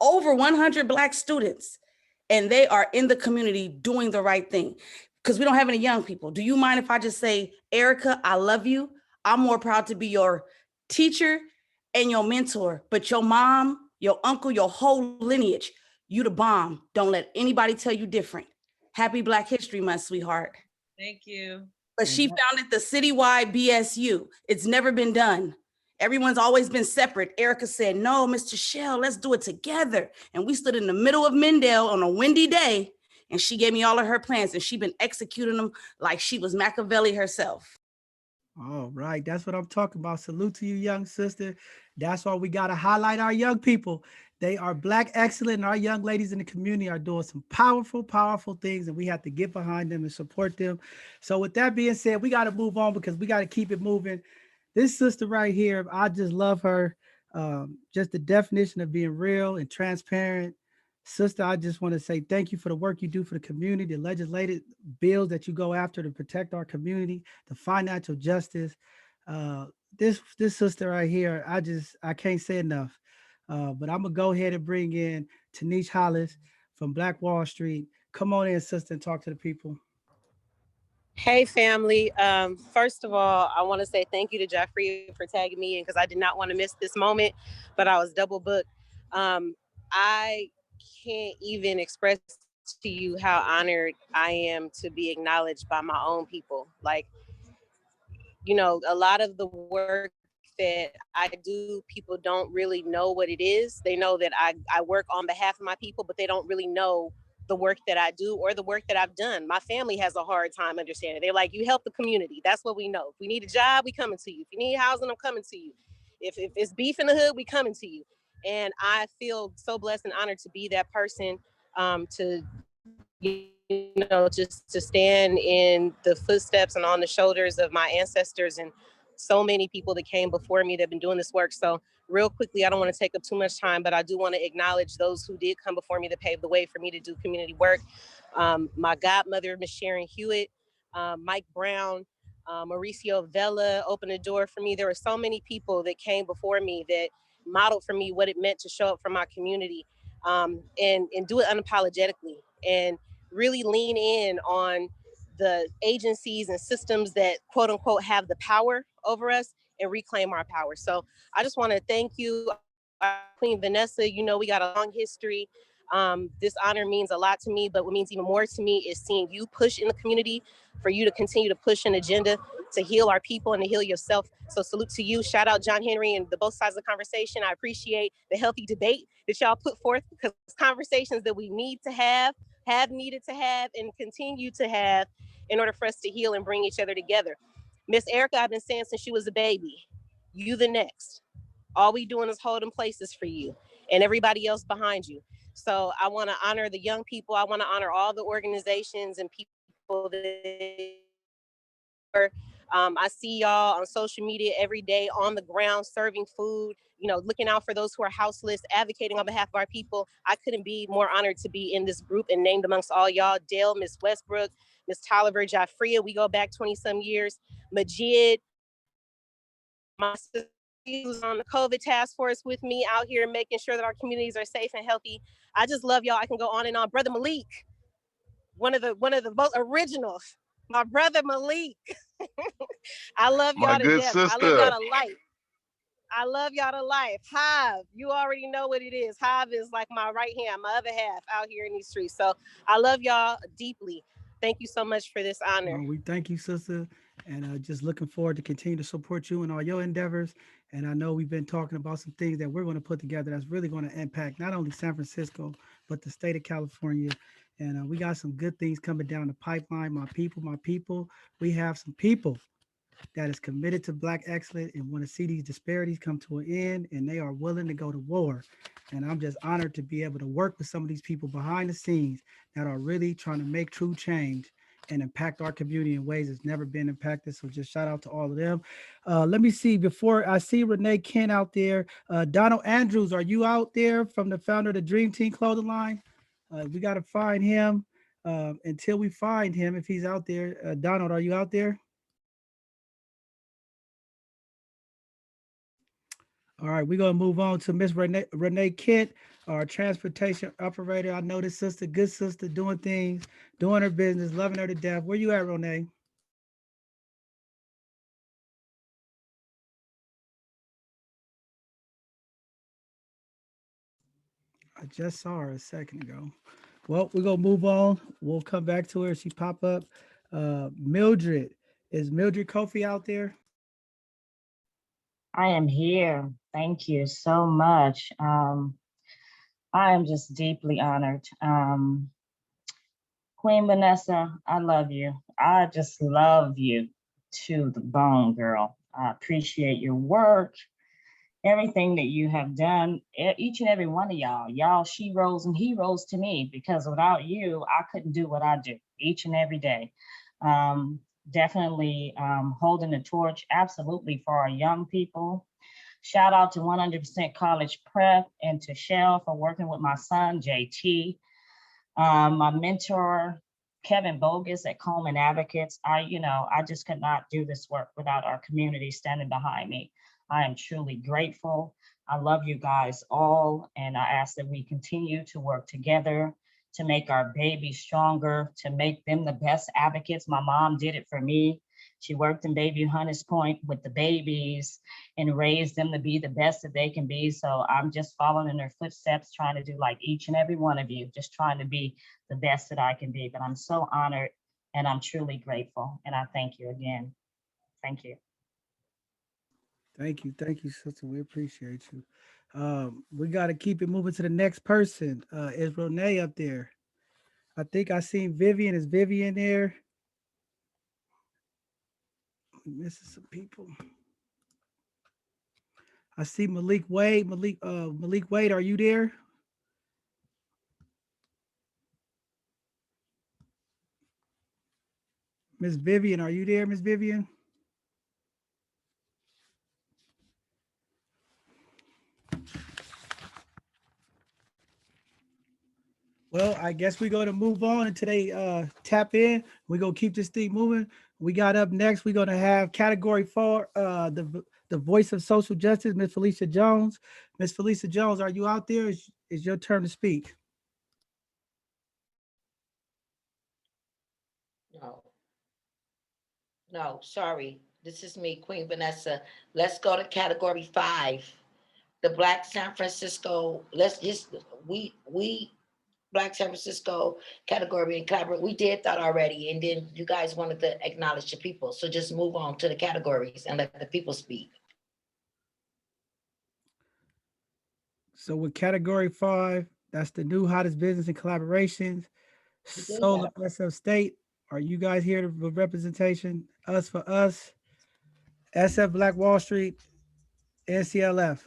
over 100 Black students, and they are in the community doing the right thing, because we don't have any young people. Do you mind if I just say, Erica, I love you. I'm more proud to be your teacher and your mentor, but your mom, your uncle, your whole lineage, you the bomb. Don't let anybody tell you different. Happy Black History Month, sweetheart. Thank you. But she founded the citywide BSU. It's never been done. Everyone's always been separate. Erica said, no, Mr. Shell, let's do it together. And we stood in the middle of Mendel on a windy day, and she gave me all of her plans, and she's been executing them like she was Machiavelli herself. all right, that's what I'm talking about. Salute to you, young sister. That's why we got to highlight our young people. They are Black excellent, and our young ladies in the community are doing some powerful, powerful things, and we have to get behind them and support them. So with that being said, we got to move on because we got to keep it moving. This sister right here, I just love her. Just the definition of being real and transparent. Sister, I just want to say thank you for the work you do for the community, the legislative bills that you go after to protect our community, the financial justice, this sister right here, I can't say enough. But I'm gonna go ahead and bring in Tanish Hollis from Black Wall Street. Come on in, sister, and talk to the people. Hey, family. First of all, I want to say thank you to Jeffrey for tagging me in because I did not want to miss this moment, but I was double booked. I can't even express to you how honored I am to be acknowledged by my own people. Like, you know, a lot of the work that I do, people don't really know what it is. They know that I work on behalf of my people, but they don't really know the work that I do or the work that I've done. My family has a hard time understanding. They're like, you help the community. That's what we know. If we need a job, we coming to you. If you need housing, I'm coming to you. If it's beef in the hood, we coming to you. And I feel so blessed and honored to be that person, to, you know, just to stand in the footsteps and on the shoulders of my ancestors and so many people that came before me that have been doing this work. So real quickly, I don't want to take up too much time, but I do want to acknowledge those who did come before me that paved the way for me to do community work. My godmother, Miss Sharon Hewitt, Mike Brown, Mauricio Vela opened the door for me. There were so many people that came before me that modeled for me what it meant to show up for my community, and do it unapologetically and really lean in on the agencies and systems that quote unquote have the power over us and reclaim our power. So I just want to thank you, Queen Vanessa. You know, we got a long history. This honor means a lot to me, but what means even more to me is seeing you push in the community, for you to continue to push an agenda to heal our people and to heal yourself. So salute to you. Shout out John Henry and the both sides of the conversation. I appreciate the healthy debate that y'all put forth, because it's conversations that we need to have needed to have, and continue to have in order for us to heal and bring each other together. Miss Erica, I've been saying since you was a baby, you the next. All we doing is holding places for you and everybody else behind you. So I want to honor the young people. I want to honor all the organizations and people that I see y'all on social media every day on the ground, serving food, you know, looking out for those who are houseless, advocating on behalf of our people. I couldn't be more honored to be in this group and named amongst all y'all. Dale, Miss Westbrook, Miss Tolliver, Jaffria, we go back 20 some years. Majid, my sister who's on the COVID task force with me out here making sure that our communities are safe and healthy. I just love y'all. I can go on and on. Brother Malik, one of the most originals. My brother Malik. I love My y'all to good death. I love sister. y'all to life. I love y'all to life. Hive, you already know what it is. Hive is like my right hand, my other half out here in these streets. So I love y'all deeply. Thank you so much for this honor. We thank you, sister, and just looking forward to continue to support you in all your endeavors. And I know we've been talking about some things that we're going to put together that's really going to impact not only San Francisco, but the state of California. And we got some good things coming down the pipeline. My people, we have some people that is committed to Black excellence and want to see these disparities come to an end, and they are willing to go to war. And I'm just honored to be able to work with some of these people behind the scenes that are really trying to make true change and impact our community in ways that's never been impacted. So just shout out to all of them. Let me see, before I see Renee Kent out there, Donald Andrews, are you out there, from the founder of the Dream Team clothing line? We got to find him. Until we find him, if he's out there, Donald, are you out there? All right, we're gonna move on to Miss Renee Kent, our transportation operator. I know this sister, good sister, doing things, doing her business, loving her to death. Where you at, Renee? I just saw her a second ago. Well, we're gonna move on. We'll come back to her if she pop up. Mildred, is Mildred Kofi out there? I am here. Thank you so much. I am just deeply honored. Queen Vanessa, I love you. I just love you to the bone, girl. I appreciate your work, everything that you have done, each and every one of y'all. Y'all sheroes and heroes to me, because without you, I couldn't do what I do each and every day. Definitely holding the torch, absolutely, for our young people. Shout out to 100% College Prep and to Shell for working with my son, JT. My mentor, Kevin Bogus at Coleman Advocates. I just could not do this work without our community standing behind me. I am truly grateful. I love you guys all, and I ask that we continue to work together to make our babies stronger, to make them the best advocates. My mom did it for me. She worked in Bayview Hunters Point with the babies and raised them to be the best that they can be. So I'm just following in their footsteps, trying to do like each and every one of you, just trying to be the best that I can be. But I'm so honored and I'm truly grateful. And I thank you again. Thank you. Thank you, sister. We appreciate you. We got to keep it moving to the next person. Is Renee up there? I think I seen Vivian. Is Vivian there? We missing some people. I see Malik Wade. Malik Wade, are you there? Miss Vivian, are you there, Miss Vivian? Well, I guess we're going to move on and today tap in. We're going to keep this thing moving. We got up next. We're going to have category 4, the voice of social justice, Miss Felicia Jones. Miss Felicia Jones, are you out there? It's your turn to speak. No, sorry. This is me, Queen Vanessa. Let's go to category 5. The Black San Francisco, we Black San Francisco category and collaborate. We did that already, and then you guys wanted to acknowledge the people. So just move on to the categories and let the people speak. So with category 5, that's the new hottest business and collaborations. Soul of SF State. Are you guys here with representation? Us for Us, SF Black Wall Street, NCLF.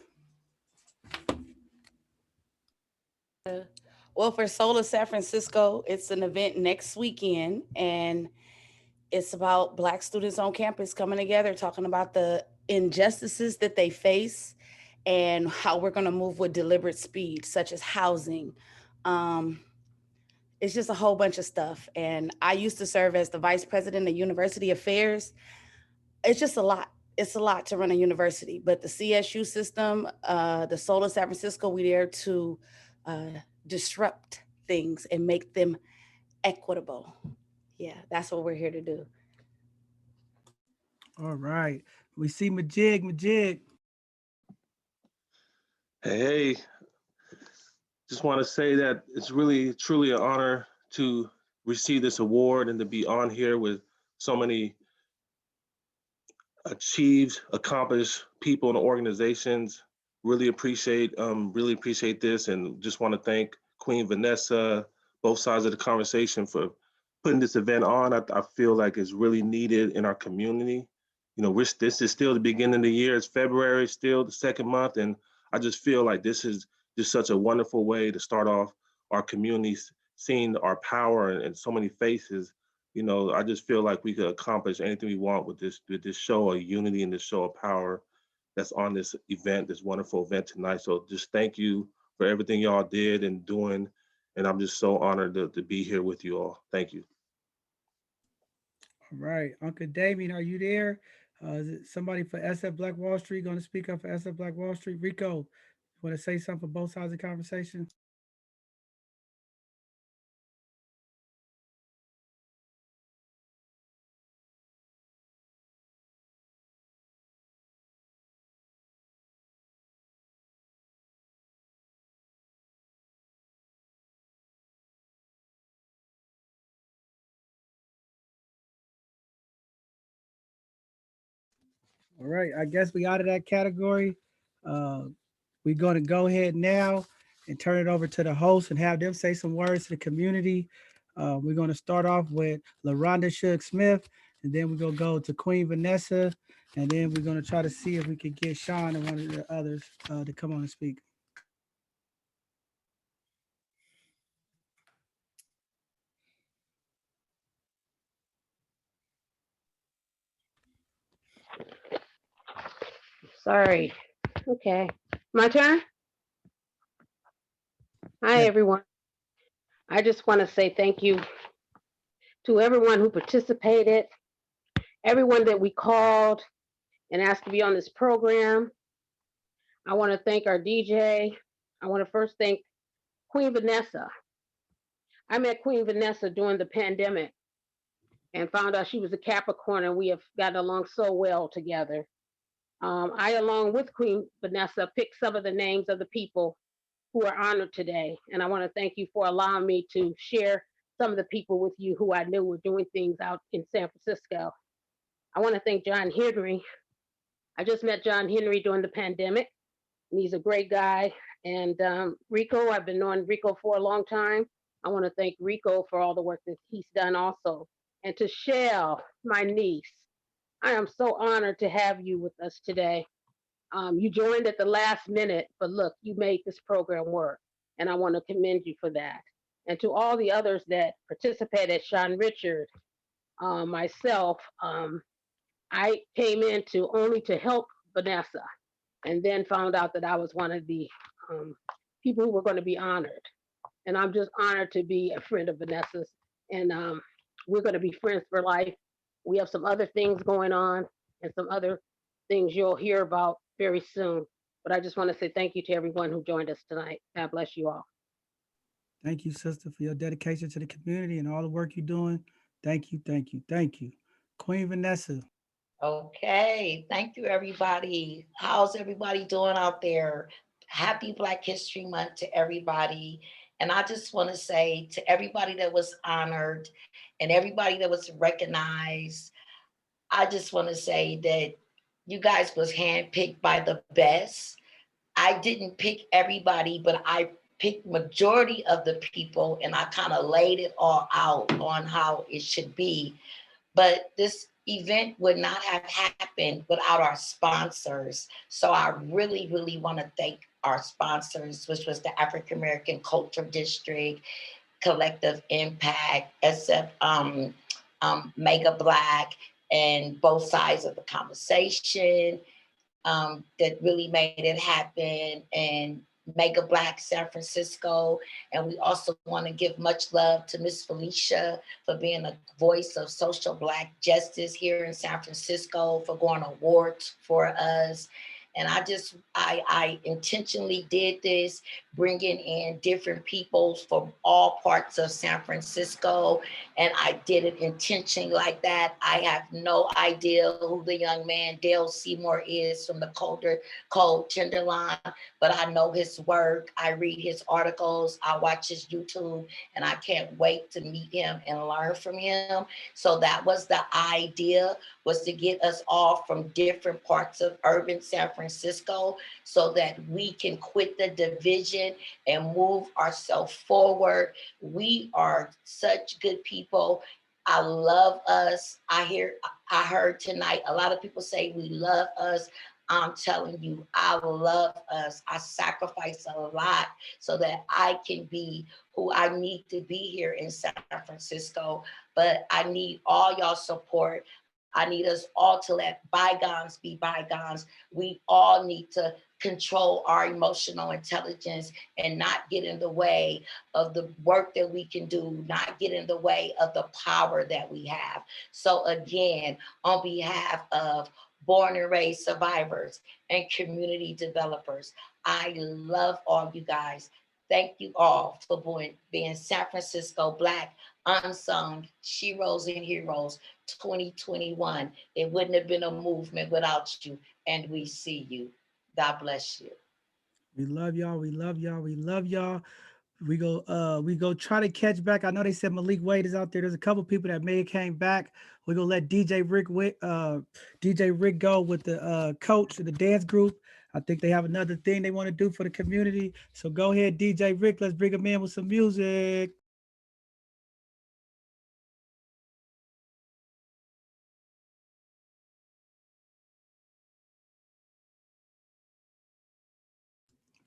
Well, for Soul of San Francisco, it's an event next weekend, and it's about Black students on campus coming together, talking about the injustices that they face and how we're going to move with deliberate speed, such as housing. It's just a whole bunch of stuff. And I used to serve as the vice president of university affairs. It's just a lot. It's a lot to run a university, but the CSU system, the Soul of San Francisco, we're there to disrupt things and make them equitable. Yeah, that's what we're here to do. All right. We see Majig. Hey, just want to say that it's really, truly an honor to receive this award and to be on here with so many accomplished people and organizations. Really appreciate this, and just want to thank Queen Vanessa, both sides of the conversation, for putting this event on. I feel like it's really needed in our community. You know, this is still the beginning of the year. It's February, still the second month, and I just feel like this is just such a wonderful way to start off our communities, seeing our power and so many faces. You know, I just feel like we could accomplish anything we want with this show of unity and this show of power that's on this event, this wonderful event tonight. So just thank you for everything y'all did and doing. And I'm just so honored to be here with you all. Thank you. All right. Uncle Damien, are you there? Is it somebody for SF Black Wall Street going to speak up for SF Black Wall Street? Rico, you want to say something for both sides of the conversation? All right, I guess we out of that category. We're going to go ahead now and turn it over to the host and have them say some words to the community. We're going to start off with LaRonda Shug Smith, and then we're going to go to Queen Vanessa, and then we're going to try to see if we can get Sean and one of the others to come on and speak. Sorry. Okay. My turn? Hi, everyone. I just want to say thank you to everyone who participated, everyone that we called and asked to be on this program. I want to thank our DJ. I want to first thank Queen Vanessa. I met Queen Vanessa during the pandemic and found out she was a Capricorn, and we have gotten along so well together. I, along with Queen Vanessa, picked some of the names of the people who are honored today. And I want to thank you for allowing me to share some of the people with you who I knew were doing things out in San Francisco. I want to thank John Henry. I just met John Henry during the pandemic, and he's a great guy. And Rico, I've been knowing Rico for a long time. I want to thank Rico for all the work that he's done also. And to Shell, my niece, I am so honored to have you with us today. You joined at the last minute, but look, you made this program work, and I want to commend you for that. And to all the others that participated, Sean Richard, myself, I came in only to help Vanessa, and then found out that I was one of the people who were going to be honored. And I'm just honored to be a friend of Vanessa's, and we're going to be friends for life. We have some other things going on and some other things you'll hear about very soon. But I just want to say thank you to everyone who joined us tonight. God bless you all. Thank you, sister, for your dedication to the community and all the work you're doing. Thank you, thank you, thank you. Queen Vanessa. Okay, thank you, everybody. How's everybody doing out there? Happy Black History Month to everybody. And I just want to say to everybody that was honored and everybody that was recognized, I just want to say that you guys was handpicked by the best. I didn't pick everybody, but I picked majority of the people, and I kind of laid it all out on how it should be. But this event would not have happened without our sponsors. So I really, really want to thank our sponsors, which was the African American Culture District, Collective Impact, SF, Mega Black, and both sides of the conversation that really made it happen, and Mega Black San Francisco. And we also want to give much love to Miss Felicia for being a voice of social Black justice here in San Francisco, for going awards for us. And I intentionally did this, bringing in different people from all parts of San Francisco. And I did it intentionally like that. I have no idea who the young man Dale Seymour is from the Cold Tenderloin, but I know his work. I read his articles, I watch his YouTube, and I can't wait to meet him and learn from him. So that was the idea, was to get us all from different parts of urban San Francisco so that we can quit the division and move ourselves forward. We are such good people. I love us. I heard tonight, a lot of people say we love us. I'm telling you, I love us. I sacrifice a lot so that I can be who I need to be here in San Francisco. But I need all y'all support. I need us all to let bygones be bygones. We all need to control our emotional intelligence and not get in the way of the work that we can do, not get in the way of the power that we have. So again, on behalf of born and raised survivors and community developers, I love all you guys. Thank you all for being San Francisco Black Unsung Sheroes and Heroes 2021. It wouldn't have been a movement without you, and we see you. God bless you. We love y'all. We love y'all. We love y'all. We go try to catch back. I know they said Malik Wade is out there. There's a couple people that may have came back. We're gonna let DJ Rick go with the coach of the dance group. I think they have another thing they want to do for the community. So go ahead, DJ Rick. Let's bring him in with some music.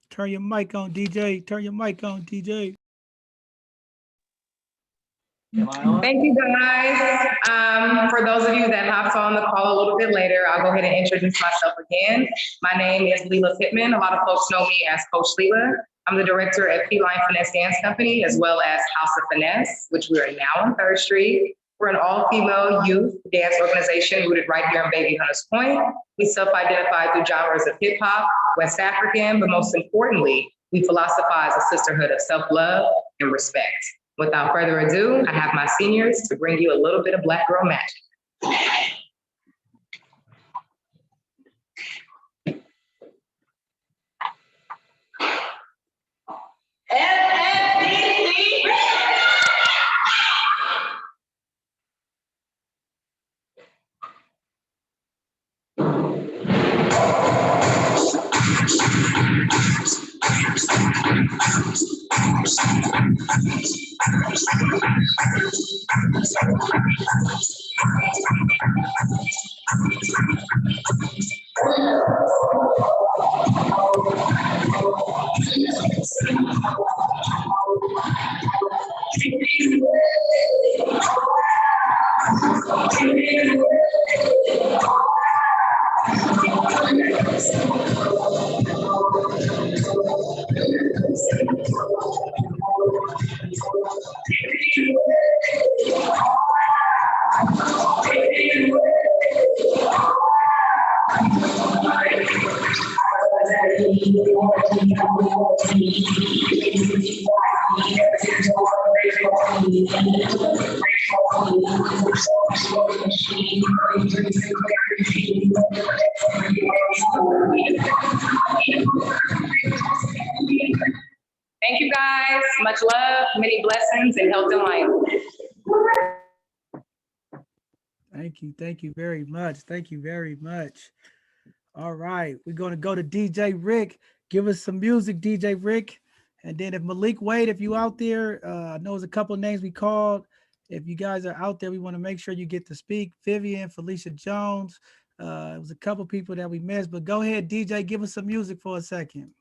Turn your mic on, DJ. Turn your mic on, DJ. Thank you, guys. For those of you that hopped on the call a little bit later, I'll go ahead and introduce myself again. My name is Leela Pittman. A lot of folks know me as Coach Leela. I'm the director at Feline Finesse Dance Company, as well as House of Finesse, which we are now on 3rd Street. We're an all-female youth dance organization rooted right here in Baby Hunters Point. We self-identify through genres of hip hop, West African, but most importantly, we philosophize a sisterhood of self-love and respect. Without further ado, I have my seniors to bring you a little bit of Black girl magic. Thank you guys. Much love, many blessings, and health and life. Thank you. Thank you very much. Thank you very much. All right. We're going to go to DJ Rick. Give us some music, DJ Rick. And then if Malik Wade, if you out there, I know there's a couple of names we called. If you guys are out there, we want to make sure you get to speak. Vivian, Felicia Jones. It was a couple people that we missed, but go ahead, DJ, give us some music for a second.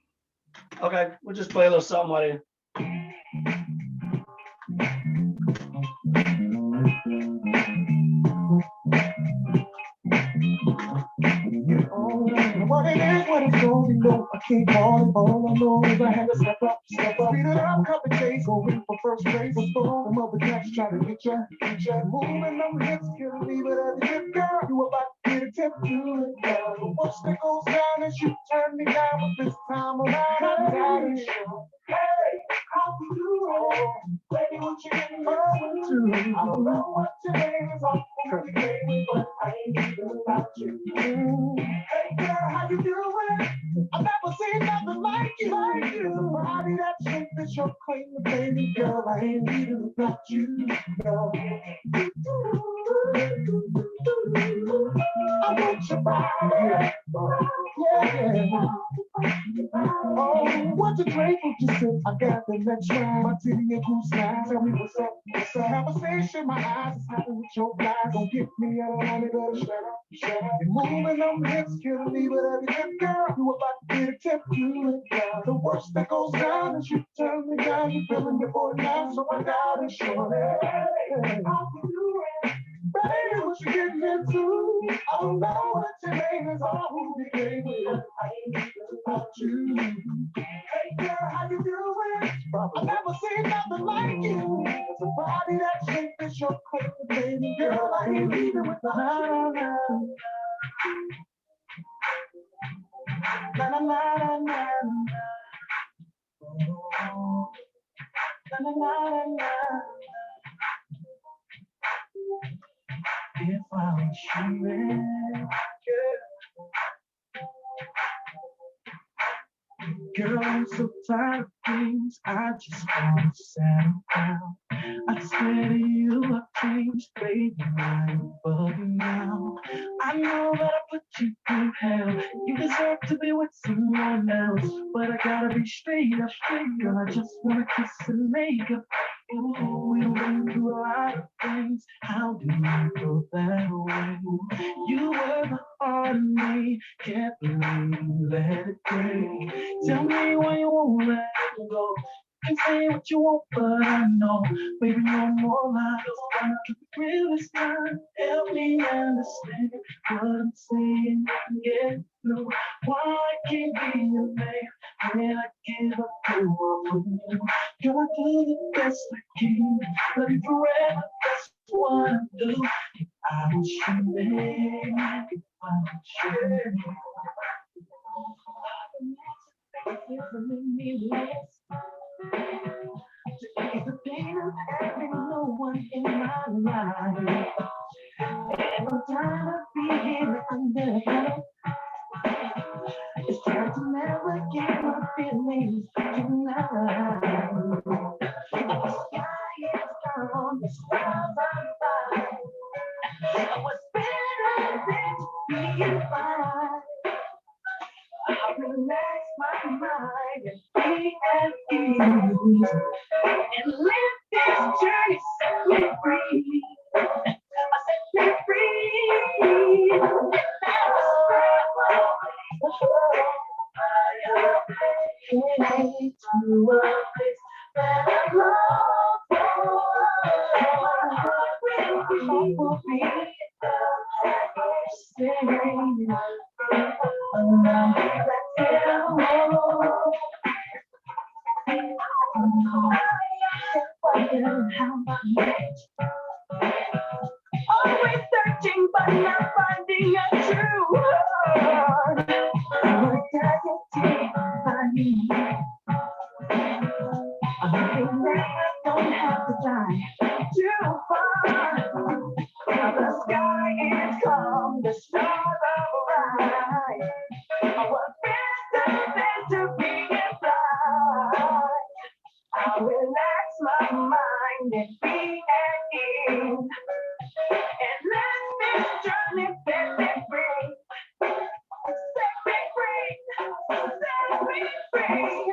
Okay, we'll just play a little something while you. What it is, what it's going, you know, I keep calling. All I know is I had to step up. Beat it up, cut the chase, going for first place. Some other cats try to get you. Moving them hips, can't leave it at the hip, girl. You about to get a tip to it, girl. The worst that goes down is you turn me down, but this time around, I'm down. Hey, how do you do? Baby, what you getting to? I don't know what your name is, I'm pretty baby, but I ain't even about you. Hey girl, how you doing? I've never seen nothing like you. It's a body that shake that you're claiming, baby girl. I ain't even about you, girl. I want your body. Yeah. Oh, what you grateful to sit? I got the next round. My titty and cool style. Tell me what's up. What's up? Conversation, my eyes is happy with your eyes. Don't get me out on it, better shut up. Shut up. You're moving them hips, can't leave it every tip, girl. You about to get a tip to it, girl. The worst that goes down is you turn me down. You feeling your boy now, so I gotta show it. Baby, what you getting into? I don't know what your name is or who you came with. I ain't even about you. Hey girl, how you doing? I've never seen nothing like you. It's a body that shake that you're crazy, baby girl. I ain't leaving with the na na na na na na. If I was you, girl, I'm so tired of things. I just want to settle down. I swear to you, I've changed, baby. I'm bugging now. I know that I put you through hell. You deserve to be with someone else, but I gotta be straight up, girl. I just wanna kiss and make up. Ooh, we've been through a lot of things. How do you go that way? You were the heart of me. Can't believe you let it go. Tell me why you won't let it go. You can say what you want, but I know, baby, no more lies. I'm the realest time. Help me understand what I'm saying. Get through. Why I can't be your man when I give up you all for you? Girl, I do the best I can. Love you forever. That's what I do. I wish you there. It's the pain of having no one in my life. And I'm tired of being under. It's time to navigate my feelings tonight. The sky is calm, the stars are fine. What's better than being fine? I relax my mind and be at ease. And let this journey set me free. Set me free. And to a place that I long for. Always searching but not finding a true heart. What does it take to find me? I'm hoping that I don't have to die too far. The sky is calm, the stars are bright. What better than to be inside? I'll relax my mind and be at ease. And let this journey set me free. Set me free. Set me free.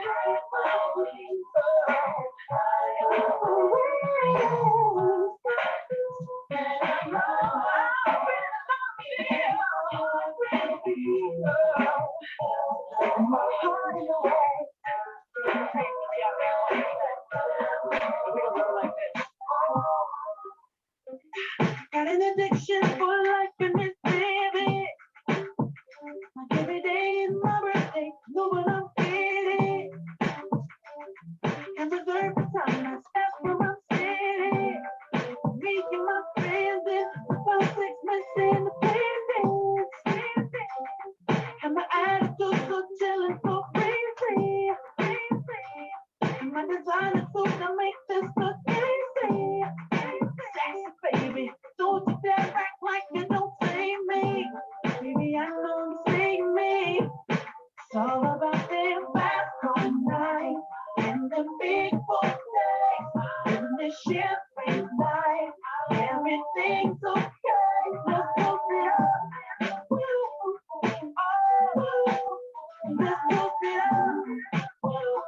Got an addiction for life and it's baby. Like every day is my birthday, no but I'm feeling. And reserve the time I step from my city. Me and my friends in about 6 months in the business. And my attitude so chillin', so crazy. And my designer suit that makes this so easy. Sexy baby, don't you dare act like you don't see me. Baby, I know you see me. It's all about them fast car night and the big boy days. And the ship is night, everything's okay. Let's go it up. Oh, let's go it up. Oh,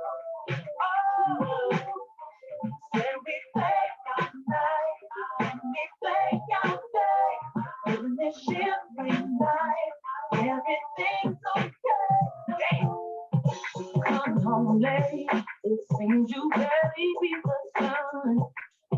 say we play all night and we play all day. And the ship is night, everything's okay. Come home late, it seems you barely beat the sun.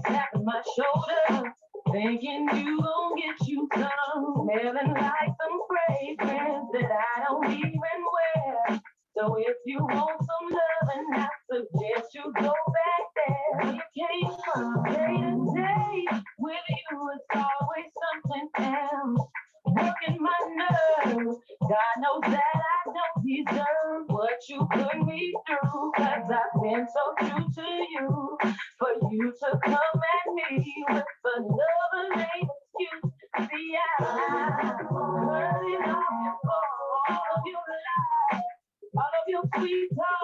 Tapping my shoulder, thinking you gon' get you some. Smelling like some fragrance that I don't even wear. So if you want some loving, I suggest you go back there. You can't come day to day. With you, it's always something else. Working my nerves. God knows that I don't deserve what you put me through. Cause I've been so true to you. For you to come at me with another lame excuse. See, I heard it all before. All of your lies, all of your sweet talk.